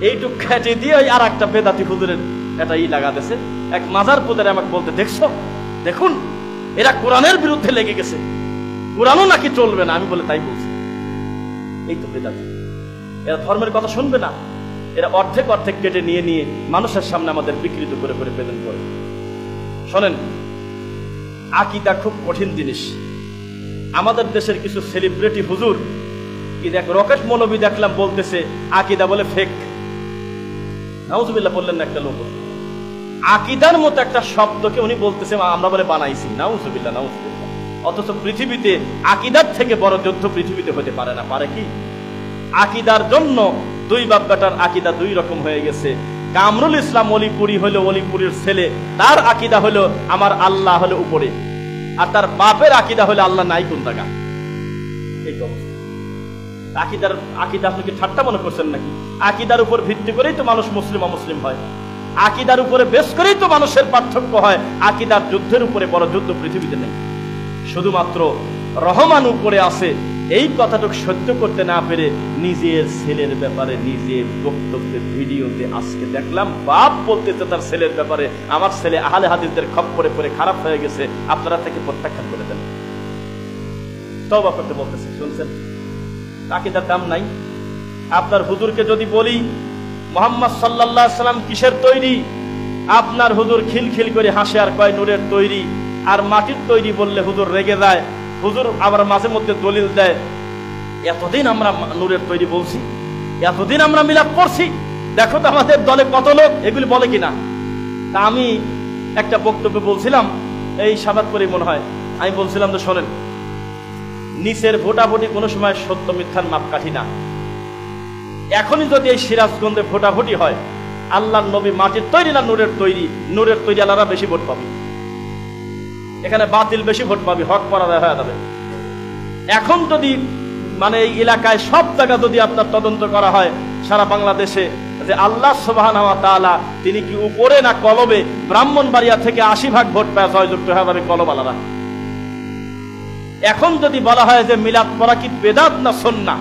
এইটুক খেটে দিয়ে ওই আর একটা বেদাতি হুজুরের এটা লাগা দিয়েছে। এক মাজার পুজারি আমাকে বলতে, দেখছো, দেখুন এরা কোরআনের বিরুদ্ধে লেগে গেছে, কোরআনও নাকি চলবে না। আমি বলে তাই বলছি, এই তো বেদাতি। এরা ধর্মের কথা শুনবে না, এরা অর্ধেক অর্ধেক কেটে নিয়ে নিয়ে মানুষের সামনে আমাদের বিকৃত করে করে প্রেজেন্ট করে। শোনেন, আকীদা খুব কঠিন জিনিস। আমাদের দেশের কিছু সেলিব্রিটি হুজুর কি দেখ, রকেট মৌলবী দেখলাম বলতেছে আকীদা বলে ফেক। নাউজুবিল্লাহ বললেন না একটা লোক, আকীদার মতো একটা শব্দকে উনি বলতেছে আমরা বলে বানাইছি। নাউজুবিল্লাহ, নাউজুবিল্লাহ। অথচ পৃথিবীতে আকীদার থেকে বড় যুদ্ধ পৃথিবীতে হতে পারে না, পারে কি? আকীদার জন্য 2 বাপ বেটার আকীদা 2 রকম হয়ে গেছে। কামরুল ইসলাম অলিপুরি হলো অলিপুরির ছেলে, তার আকীদা হলো আমার আল্লাহ হলো উপরে, আর তার বাপের আকীদা হলো আল্লাহ নাই কোন জায়গা। এই অবস্থা। আকীদা আপনি কি ঠাট্টা মনে করছেন নাকি? আকীদার উপর ভিত্তি করেই তো মানুষ মুসলিম অমুসলিম হয়, আকীদার উপরে বেশ করেই তো মানুষের পার্থক্য হয়। আকীদার যুদ্ধের উপরে বড় যুদ্ধ পৃথিবীতে নেই, শুধুমাত্র রহমান উপরে আছে। এই কথাটুকু সহ্য করতে না পেরে নিজের ছেলের ব্যাপারে নিজের বক্তব্যের ভিডিওতে আজকে দেখলাম বাপ বলতেছে তার ছেলের ব্যাপারে, আমার ছেলে আহলে হাদিসদের খপ্পরে পড়ে খারাপ হয়ে গেছে, আপনারা তাকে প্রত্যাখ্যান করে দেন। তওবা করতে বলতেছে, শুনছেন? আকীদার দাম নাই। আপনার হুজুরকে যদি বলি মুহাম্মদ সাল্লাল্লাহু আলাইহি সাল্লাম কিসের তৈরি, আপনার হুজুর খিলখিল করে হাসে আর কয় নূরের তৈরি। আর মাটির তৈরি বললে হুজুর রেগে যায়। হুজুর আবার মাঝে মধ্যে দলিল দেয়, এতদিন আমরা নূরের তৈরি বলছি, এতদিন আমরা মিলাদ পড়ছি, দেখো তো আমাদের দলে কত লোক, এগুলি বলে কিনা। তা আমি একটা বক্তব্য বলছিলাম, এই সাবাত করে মনে হয়, আমি বলছিলাম যে শোনেন, নিচের ভোটাভুটি কোনো সময় সত্য মিথ্যার মাপকাঠি না। এখনই যদি এই সিরাজগঞ্জে ভোটাভুটি হয়, আল্লাহর নবী মাটির তৈরি না নূরের তৈরি, নূরের তৈরি আল্লাহরা বেশি ভোট পাবে, এখানে বাতিল বেশি ভোট পাবে, হক পরাজয় হয়ে যাবে। এখন যদি মানে এই এলাকায় সব জায়গা যদি আপনার তদন্ত করা হয় সারা বাংলাদেশে, যে আল্লাহ সুবহানাহু ওয়া তাআলা তিনি কি উপরে না কলবে, ব্রাহ্মণবাড়িয়া থেকে 80% ভোট পায় জয়যুক্ত হয়ে যাবে কলবালারা। এখন যদি বলা হয় যে মিলাদ পড়া কি বেদাত না সুন্নাহ,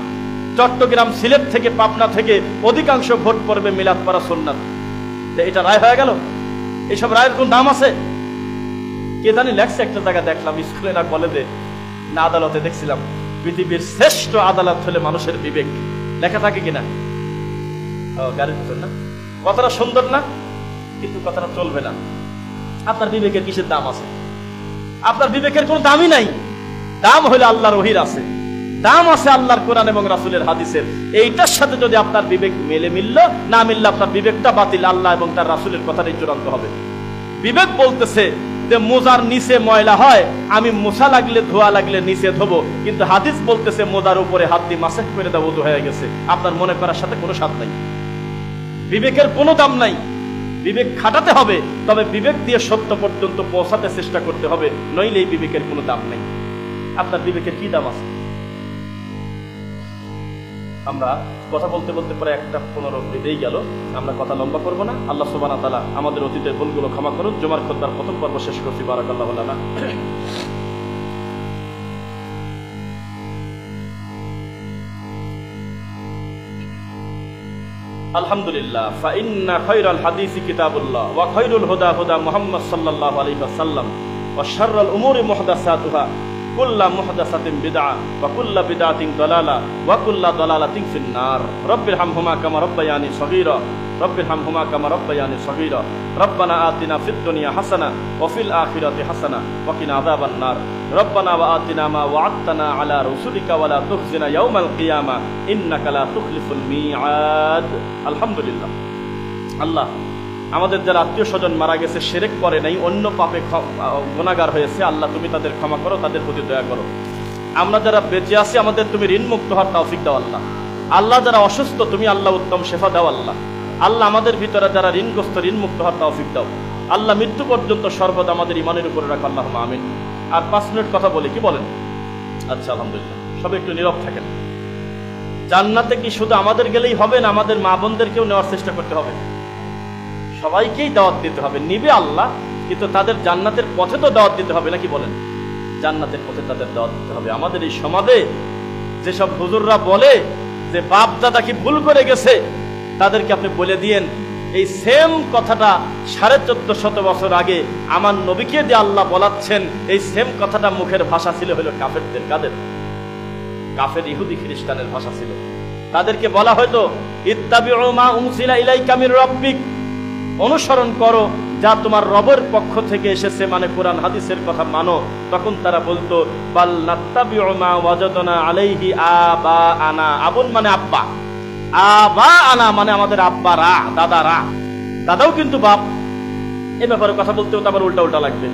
চট্টগ্রাম, সিলেট থেকে, পাবনা থেকে অধিকাংশ ভোট পড়বে মিলাদ পড়া সুন্নাত। এটা রায় হয়ে গেল? এইসব রায়ের কোন দাম আছে? কে জানি লেখছে একটা জায়গা, দেখলাম স্কুলে না কলেজে না আদালতে, দেখছিলাম পৃথিবীর শ্রেষ্ঠ আদালত হলে মানুষের বিবেক, লেখা থাকে কিনা? গাড়ির ভিতর না? কথাটা সুন্দর না? কিন্তু কথাটা চলবে না। আপনার বিবেকের কিসের দাম আছে? আপনার বিবেকের কোনো দামই নাই। দাম হলে আল্লাহর ওহীর আছে, দাম আছে আল্লাহর কোরআন এবং রাসূলের হাদিসের। এইটার সাথে যদি আপনার বিবেক মেলে, মিলল না মিললে আপনার বিবেকটা বাতিল, আল্লাহ এবং তার রাসূলের কথাটাই চূড়ান্ত হবে। বিবেক বলতেছে যে মোজার নিচে ময়লা হয়, আমি মোছা লাগলে ধোয়া লাগলে নিচে ধোবো, কিন্তু হাদিস বলতেছে মোজার উপরে হাত দিয়ে মাসাজ করে দাও, ওযু হয়ে গেছে। আপনার মনে করার সাথে কোনো সাথ নাই, বিবেকের কোনো দাম নাই। বিবেক খাটাতে হবে, তবে বিবেক দিয়ে সত্য পর্যন্ত পৌঁছাতে চেষ্টা করতে হবে, নইলে এই বিবেকের কোনো দাম নেই। আপনার বিবেকের কি দাম আছে? আমরা কথা বলতে বলতে পরে 1:15 বেজেই গেল, আমরা কথা লম্বা করব না। আল্লাহ সুবহানাহু ওয়া তাআলা আমাদের অতীতের ভুলগুলো ক্ষমা করুন। জুমার খুতবার প্রথম পর্ব শেষ করছি। বারাকাল্লাহু লানা। আলহামদুলিল্লাহ, ফাইন্না খায়রাল হাদিসি কিতাবুল্লাহ ওয়া খায়রুল হুদা হুদা মুহাম্মদ সাল্লাল্লাহু আলাইহি ওয়াসাল্লাম ওয়া শাররাল উমুরি মুহদাসাতুহা কুল্লু মুহদাসাতিন বিদআ ওয়া কুল্লু বিদআতিন দালালা ওয়া কুল্লু দালালাতিন ফিন্নার। রাব্বিরহামহুমা কামা রাব্বায়ানি সগীরা রাব্বিরহামহুমা কামা রাব্বায়ানি সগীরা। রব্বানা আতিনা ফিদ দুনিয়া হাসানা ওয়া ফিল আখিরাতি হাসানা ওয়া কিনা আযাবান নার। রব্বানা ওয়া আতিনা মা ওয়া'আদতানা আলা রাসূলিকা ওয়া লা তুখজিনা ইয়াওমাল কিয়ামা ইন্নাকা লা তুখলিফুল মিআদ। আলহামদুলিল্লাহ, আল্লাহ আমাদের যারা আত্মীয় স্বজন মারা গেছে, শিরক করে নাই, অন্য পাপে গুনাহগার হয়েছে, আল্লাহ তুমি তাদের ক্ষমা করো, তাদের প্রতি দয়া করো। আমরা যারা বেঁচে আছি আমাদের তুমি ঋণ মুক্ত হওয়ার তৌফিক দাও আল্লাহ। আল্লাহ যারা অসুস্থ তুমি আল্লাহ উত্তম শেফা দাও আল্লাহ। আল্লাহ আমাদের ভিতরে যারা ঋণগ্রস্ত ঋণ মুক্ত হওয়ার তৌফিক দাও আল্লাহ। মৃত্যু পর্যন্ত সর্বদা আমাদের ইমানের উপরে রাখো আল্লাহুম্মা আমিন। আর 5 মিনিট কথা বলি, কি বলেন? আচ্ছা, আলহামদুলিল্লাহ, সবাই একটু নীরব থাকেন। জান্নাতে কি শুধু আমাদের গেলেই হবে না, আমাদের মা বোনদেরকেও নেওয়ার চেষ্টা করতে হবে? সবাইকেই দাওয়াত দিতে হবে, নিবে আল্লাহ, কিন্তু তাদের জান্নাতের পথে তো দাওয়াত দিতে হবে, নাকি বলেন? জান্নাতের পথে তাদের দাওয়াত দিতে হবে। আমাদের এই সমাজে যেসব হুজুররা বলে যে বাপ দাদা কি ভুল করে গেছে, তাদেরকে আপনি বলে দিয়েন এই সেম কথাটা 1450 বছর আগে আমার নবীকে দিয়ে আল্লাহ বলাচ্ছেন। এই সেম কথাটা মুখের ভাষা ছিল হলো কাফেরদের। কাদের? কাফের ইহুদি খ্রিস্টানের ভাষা ছিল। তাদেরকে বলা হয়তো ইত্তাবিউ মা উনজিলা ইলাইকা মির রাব্বিক, অনুসরণ করো যা তোমার রবের পক্ষ থেকে এসেছে, মানে কোরআন হাদিসের কথা মানো। তখন তারা বলতো বাল নাত্তাবিউ মা ওয়াজাদনা আলাইহি আবাআনা। আবুন মানে আব্বা, আবাআনা মানে আমাদের আব্বারা, দাদারা। দাদাও কিন্তু বাপ। এই ব্যাপারে কথা বলতেও তো আবার উল্টা উল্টা লাগবে।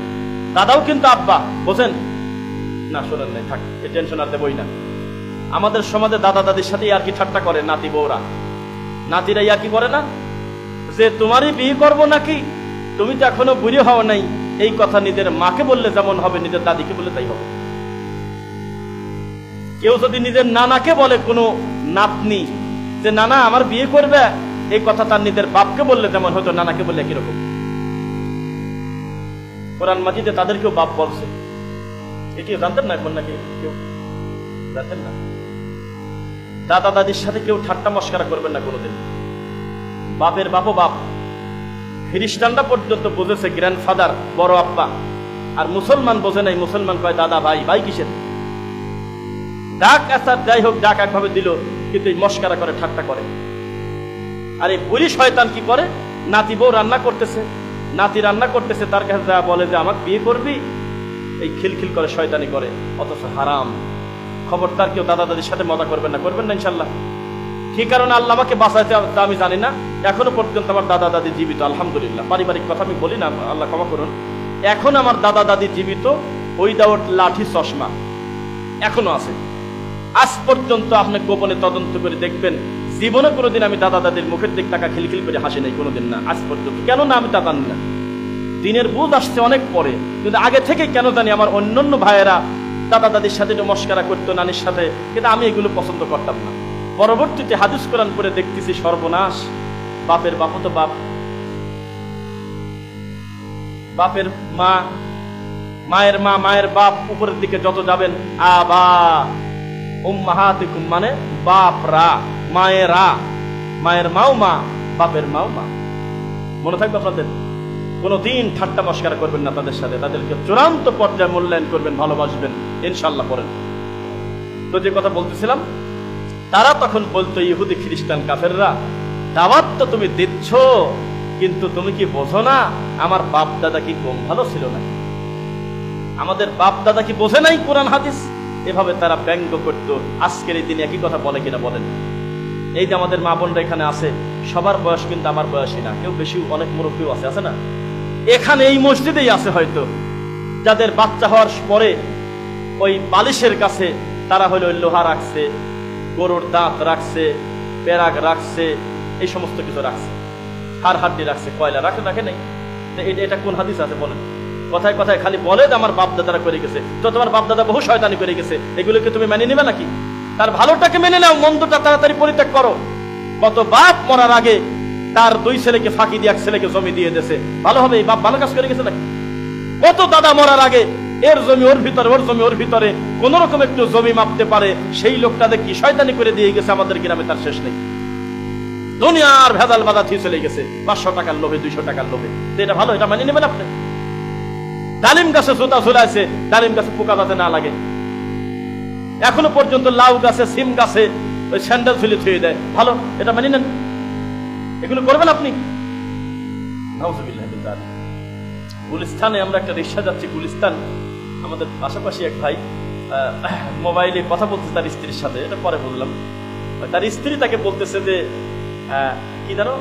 দাদাও কিন্তু আব্বা, বোঝেন না? শোনেন নাই, থাক, এই টেনশন আর দেবই না। আমাদের সমাজে দাদা দাদির সাথে আর কি ঠাট্টা করে নাতি বউরা, নাতিরা আর কি করে না যে তোমারই বিয়ে করবো নাকি, তুমি তো এখনো বুড়ি হও নাই। এই কথা নিজের মাকে বললে যেমন হবে, নিজের দাদিকে বললে তাই হবে। কেউ যদি নিজের নানাকে বলে কোনো নাতনি যে নানা আমার বিয়ে করবে, এই কথা তার নিজের বাপকে বললে যেমন হতো, নানাকে বললে একই রকম। কোরআন মাজিদে তাদেরকেও বাপ বলছে। এটি জানতেন না এখন নাকি? কেউ জানতেন না? দাদা দাদির সাথে কেউ ঠাট্টা মস্করা করবেন না কোনোদিন। বাপের বাপও বাপ। খ্রিস্টানরা পর্যন্ত বুঝেছে গ্র্যান্ডফাদার, বড় আব্বা, আর মুসলমান বোঝে নাই। মুসলমান কয় দাদা ভাই। ভাই কিসের? ডাক আসার যাই হোক, ডাক একভাবে দিল, কিন্তু এই মস্করা করে, ঠাট্টা করে। আর এই বুড়ি শয়তান কি করে? নাতি বউ রান্না করতেছে, নাতি রান্না করতেছে, তার কাছে যা বলে যে আমাকে বিয়ে করবি, এই খিলখিল করে শয়তানি করে, অথচ হারাম। খবরদার কেউ দাদা দাদির সাথে মজা করবেন না, করবেন না ইনশাল্লাহ। কি কারণে আল্লাহ আমাকে বাঁচাইতে তা আমি জানি না। এখনো পর্যন্ত আমার দাদা দাদি জীবিত, আলহামদুলিল্লাহ। পারিবারিক কথা আমি বলি না, আল্লাহ ক্ষমা করুন। এখন আমার দাদা দাদি জীবিত, উইদাউট লাঠি চশমা এখনো আছে। আজ পর্যন্ত আপনি গোপনে তদন্ত করে দেখবেন, জীবনে কোনোদিন আমি দাদা দাদির মুখের দিক টাকা খিলখিল করে হাসি নাই, কোনোদিন না, আজ পর্যন্ত। কেন না? আমি তা জানি না। দিনের বুঝ আসছে অনেক পরে, কিন্তু আগে থেকে কেন জানি আমার অন্যান্য ভাইয়েরা দাদা দাদির সাথে একটু মস্করা করতো, নানির সাথে, কিন্তু আমি এগুলো পছন্দ করতাম না। পরবর্তীতে হাদিস কোরআন পড়ে দেখতেছি সর্বনাশ। বাপের বাপ তো বাপ, বাপের মা, মায়ের মা, মায়ের বাপ, উপরের দিকে যত যাবেন আবা উম্মাহাতিকুম মানে বাপরা, মায়েরা, মায়ের মাও মা, বাপের মাও মা। মনে থাকবে আপনাদের। কোনদিন ঠাট্টা মস্করা করবেন না তাদের সাথে, তাদেরকে চূড়ান্ত পর্যায়ে মূল্যায়ন করবেন, ভালোবাসবেন ইনশাআল্লাহ। পড়েন তো যে কথা বলতেছিলাম, তারা তখন বলতো ইহুদি খ্রিস্টান কাফেররা, দাওয়াত তো তুমি দিচ্ছ, কিন্তু তুমি কি বোঝো না আমার বাপ দাদা কি কম ভালো ছিল নাকি? আমাদের বাপ দাদা কি বোঝে নাই কোরআন হাদিস? এভাবে তারা ব্যঙ্গ করতো। আজকের এই দিনে একই কথা বলে কিনা বলেন? এই যে আমাদের মা বোনরা এখানে আছে, সবার বয়স কিন্তু আমার বয়সী না, কেউ বেশি, অনেক মুরব্বীও আছে, আছে না? এখানে এই মসজিদেই আছে হয়তো, যাদের বাচ্চা হওয়ার পরে ওই বালিশের কাছে তারা হলো লোহা রাখছে, গরুর দাঁত রাখছে, পেরাগ রাখছে, এই সমস্ত কিছু রাখছে, হাড় হাড্ডি রাখছে, কয়লা রাখে, রাখে নাই? এটা কোন হাদিস আছে বলেন? কথায় কথায় খালি বলে যে আমার বাপ দাদারা করে গেছে, তো তোমার বাপ দাদা বহু শয়তানি করে গেছে, এগুলোকে তুমি মেনে নিবে নাকি? তার ভালোটাকে মেনে নাও, মন্দটা তাড়াতাড়ি পরিত্যাগ করো। কত বাপ মরার আগে তার 2 ছেলেকে ফাঁকি দিয়ে 1 ছেলেকে জমি দিয়ে দিয়েছে, ভালো হবে? এই বাপ ভালো কাজ করে গেছে নাকি? কত দাদা মরার আগে এর জমি ওর ভিতরে, ওর জমি ওর ভিতরে, কোন রকম একটু জমি মাপতে পারে সেই লোকটা দেখি শয়তানি করে দিয়ে গেছে আমাদের গ্রামে, তার শেষ নেই। দুনিয়ার ভেজাল বাধা দিয়ে চলে গেছে 500 টাকার লোভে, 200 টাকার লোভে। তো এটা ভালো, এটা মানিয়ে নেবেন আপনি? ডালিম গাছে জুতা ঝুলাইছে, ডালিম গাছে পোকা যাতে না লাগে। এখনো পর্যন্ত লাউ গাছে, সিম গাছে ওই স্যান্ডেল ঝুলি থুয়ে দেয়, ভালো, এটা মানিয়ে নেন? এগুলো করবেন আপনি? গুলিস্তানে আমরা একটা রিক্সা যাচ্ছি, গুলিস্তান, আমাদের পাশাপাশি এক ভাই মোবাইলে কথা বলছে তার স্ত্রীর সাথে, এটা পরে বললাম। তার স্ত্রী তাকে বলতেছে যে কি জানো,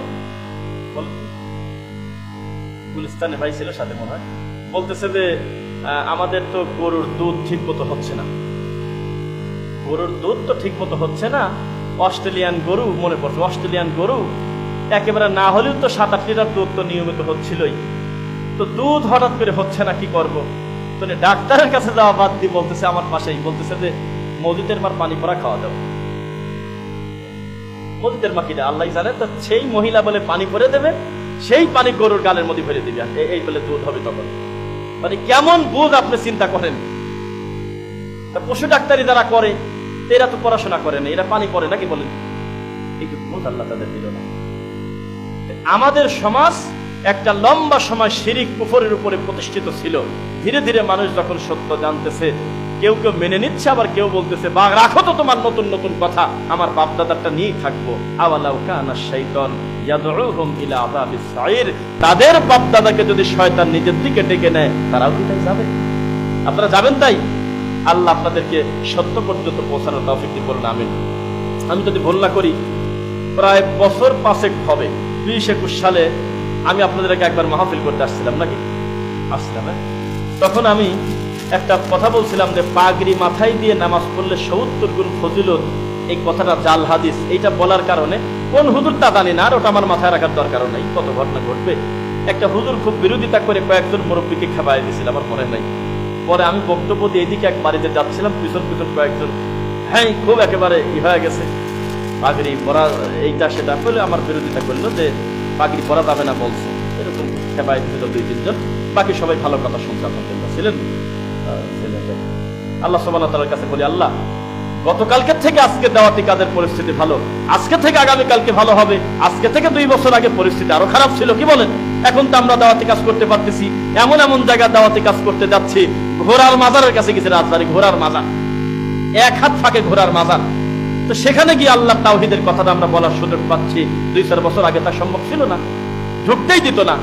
গুলিস্তানে ভাই ছিল সাথে মনে হয়, বলতেছে যে আমাদের তো গরুর দুধ ঠিক মতো হচ্ছে না, গরুর দুধ তো ঠিক মতো হচ্ছে না। অস্ট্রেলিয়ান গরু, মনে পড়ছে, অস্ট্রেলিয়ান গরু একেবারে না হলেও তো 7-8 লিটার দুধ তো নিয়মিত হচ্ছিলই, তো দুধ হঠাৎ করে হচ্ছে না, কি করব? তো ডাক্তারের কাছে যাওয়া বাদ দিয়ে বলতেছে আমার পাশেই, বলতেছে যে মসজিদের মার পানি পড়া খাওয়া দাও। মসজিদের মা কিনা আল্লাহ জানে, তো সেই মহিলা বলে পানি ভরে দেবে, সেই পানি গরুর গালের মধ্যে ভরে দিবে, এই বলে দুধ হবে তখন। মানে কেমন বুঝ আপনি চিন্তা করেন। পশু ডাক্তারি যারা করে এরা তো পড়াশোনা করে না, এরা পানি পড়ে নাকি বলেন? এই বুঝ আল্লাহ তাদের দিল না। আমাদের সমাজ একটা লম্বা সময় শিরিক কুফরের উপরে প্রতিষ্ঠিত ছিল। ধীরে ধীরে মানুষ যখন সত্য জানতেছে, কেউ কেউ মেনে নিচ্ছে, আবার কেউ বলতেছে বা রাখো তো তোমার নতুন নতুন কথা, আমার বাপ দাদারটা নিয়েই থাকবো। আওয়ালাউ কানা শাইতান ইয়াদউহুম ইলা আযাবিস সাঈর, তাদের বাপ দাদাকে যদি শয়তান নিজের দিকে ডেকে নেয়, তারাও কি তাই যাবে? আপনারা যাবেন তাই? আল্লাহ আপনাদেরকে সত্য পর্যন্ত পৌঁছানোর তৌফিক দিন, বলুন আমিন। আমি যদি ভুল না করি, প্রায় বছর 5 হবে, 2021 সালে আমি আপনাদেরকে একবার মাহফিল করতে আসছিলাম, নাকি আসছিলাম? তখন আমি একটা কথা বলছিলাম যে পাগড়ি মাথায় দিয়ে নামাজ পড়লে 70 গুণ ফজিলত, এই কথাটা জাল হাদিস। এইটা বলার কারণে কোন হুজুর তা জানি না, আর ওটা আমার মাথায় রাখার দরকার নেই, কত ঘটনা ঘটবে। একটা হুজুর খুব বিরোধিতা করে কয়েকজন মুরব্বীকে খাওয়াই দিয়েছিল, আমার মনে নাই। পরে আমি বক্তব্য দিয়ে এদিকে এক বাড়িতে যাচ্ছিলাম, পিছন পিছন কয়েকজন হ্যাঁ খুব একেবারে হয়ে গেছে, পাগড়ি পরা এইটা সেটা বলে আমার বিরোধিতা করলো যে পাগড়ি পরা যাবে না বলছে, এরকম খেপাই দিল 2-3 জন। বাকি সবাই ভালো কথা শুনছে, আলহামদুলিল্লাহ ছিলেন। আল্লাহ সুবহানাহু ওয়া তাআলার কাছে বলি, আল্লাহ গতকালকের থেকে আজকে দাওয়াতি কাজের পরিস্থিতি ভালো, আজকে থেকে আগামীকালকে ভালো হবে। আজকে থেকে 2 বছর আগে পরিস্থিতি আরো খারাপ ছিল, কি বলেন? এখন তো আমরা দাওয়াতি কাজ করতে পারতেছি, এমন এমন জায়গায় দাওয়াতি কাজ করতে যাচ্ছি, ঘোড়ার মাজারের কাছে গেছে, রাজবাড়ি ঘোড়ার মাজার, 1 হাত ফাঁকে ঘোড়ার মাজার। তো সেখানে গিয়ে আল্লাহ তাওহীদের কথাটা আমরা বলার সুযোগ পাচ্ছি। 2-4 বছর আগে তা সম্ভব ছিল না, ঢুকতেই দিত না।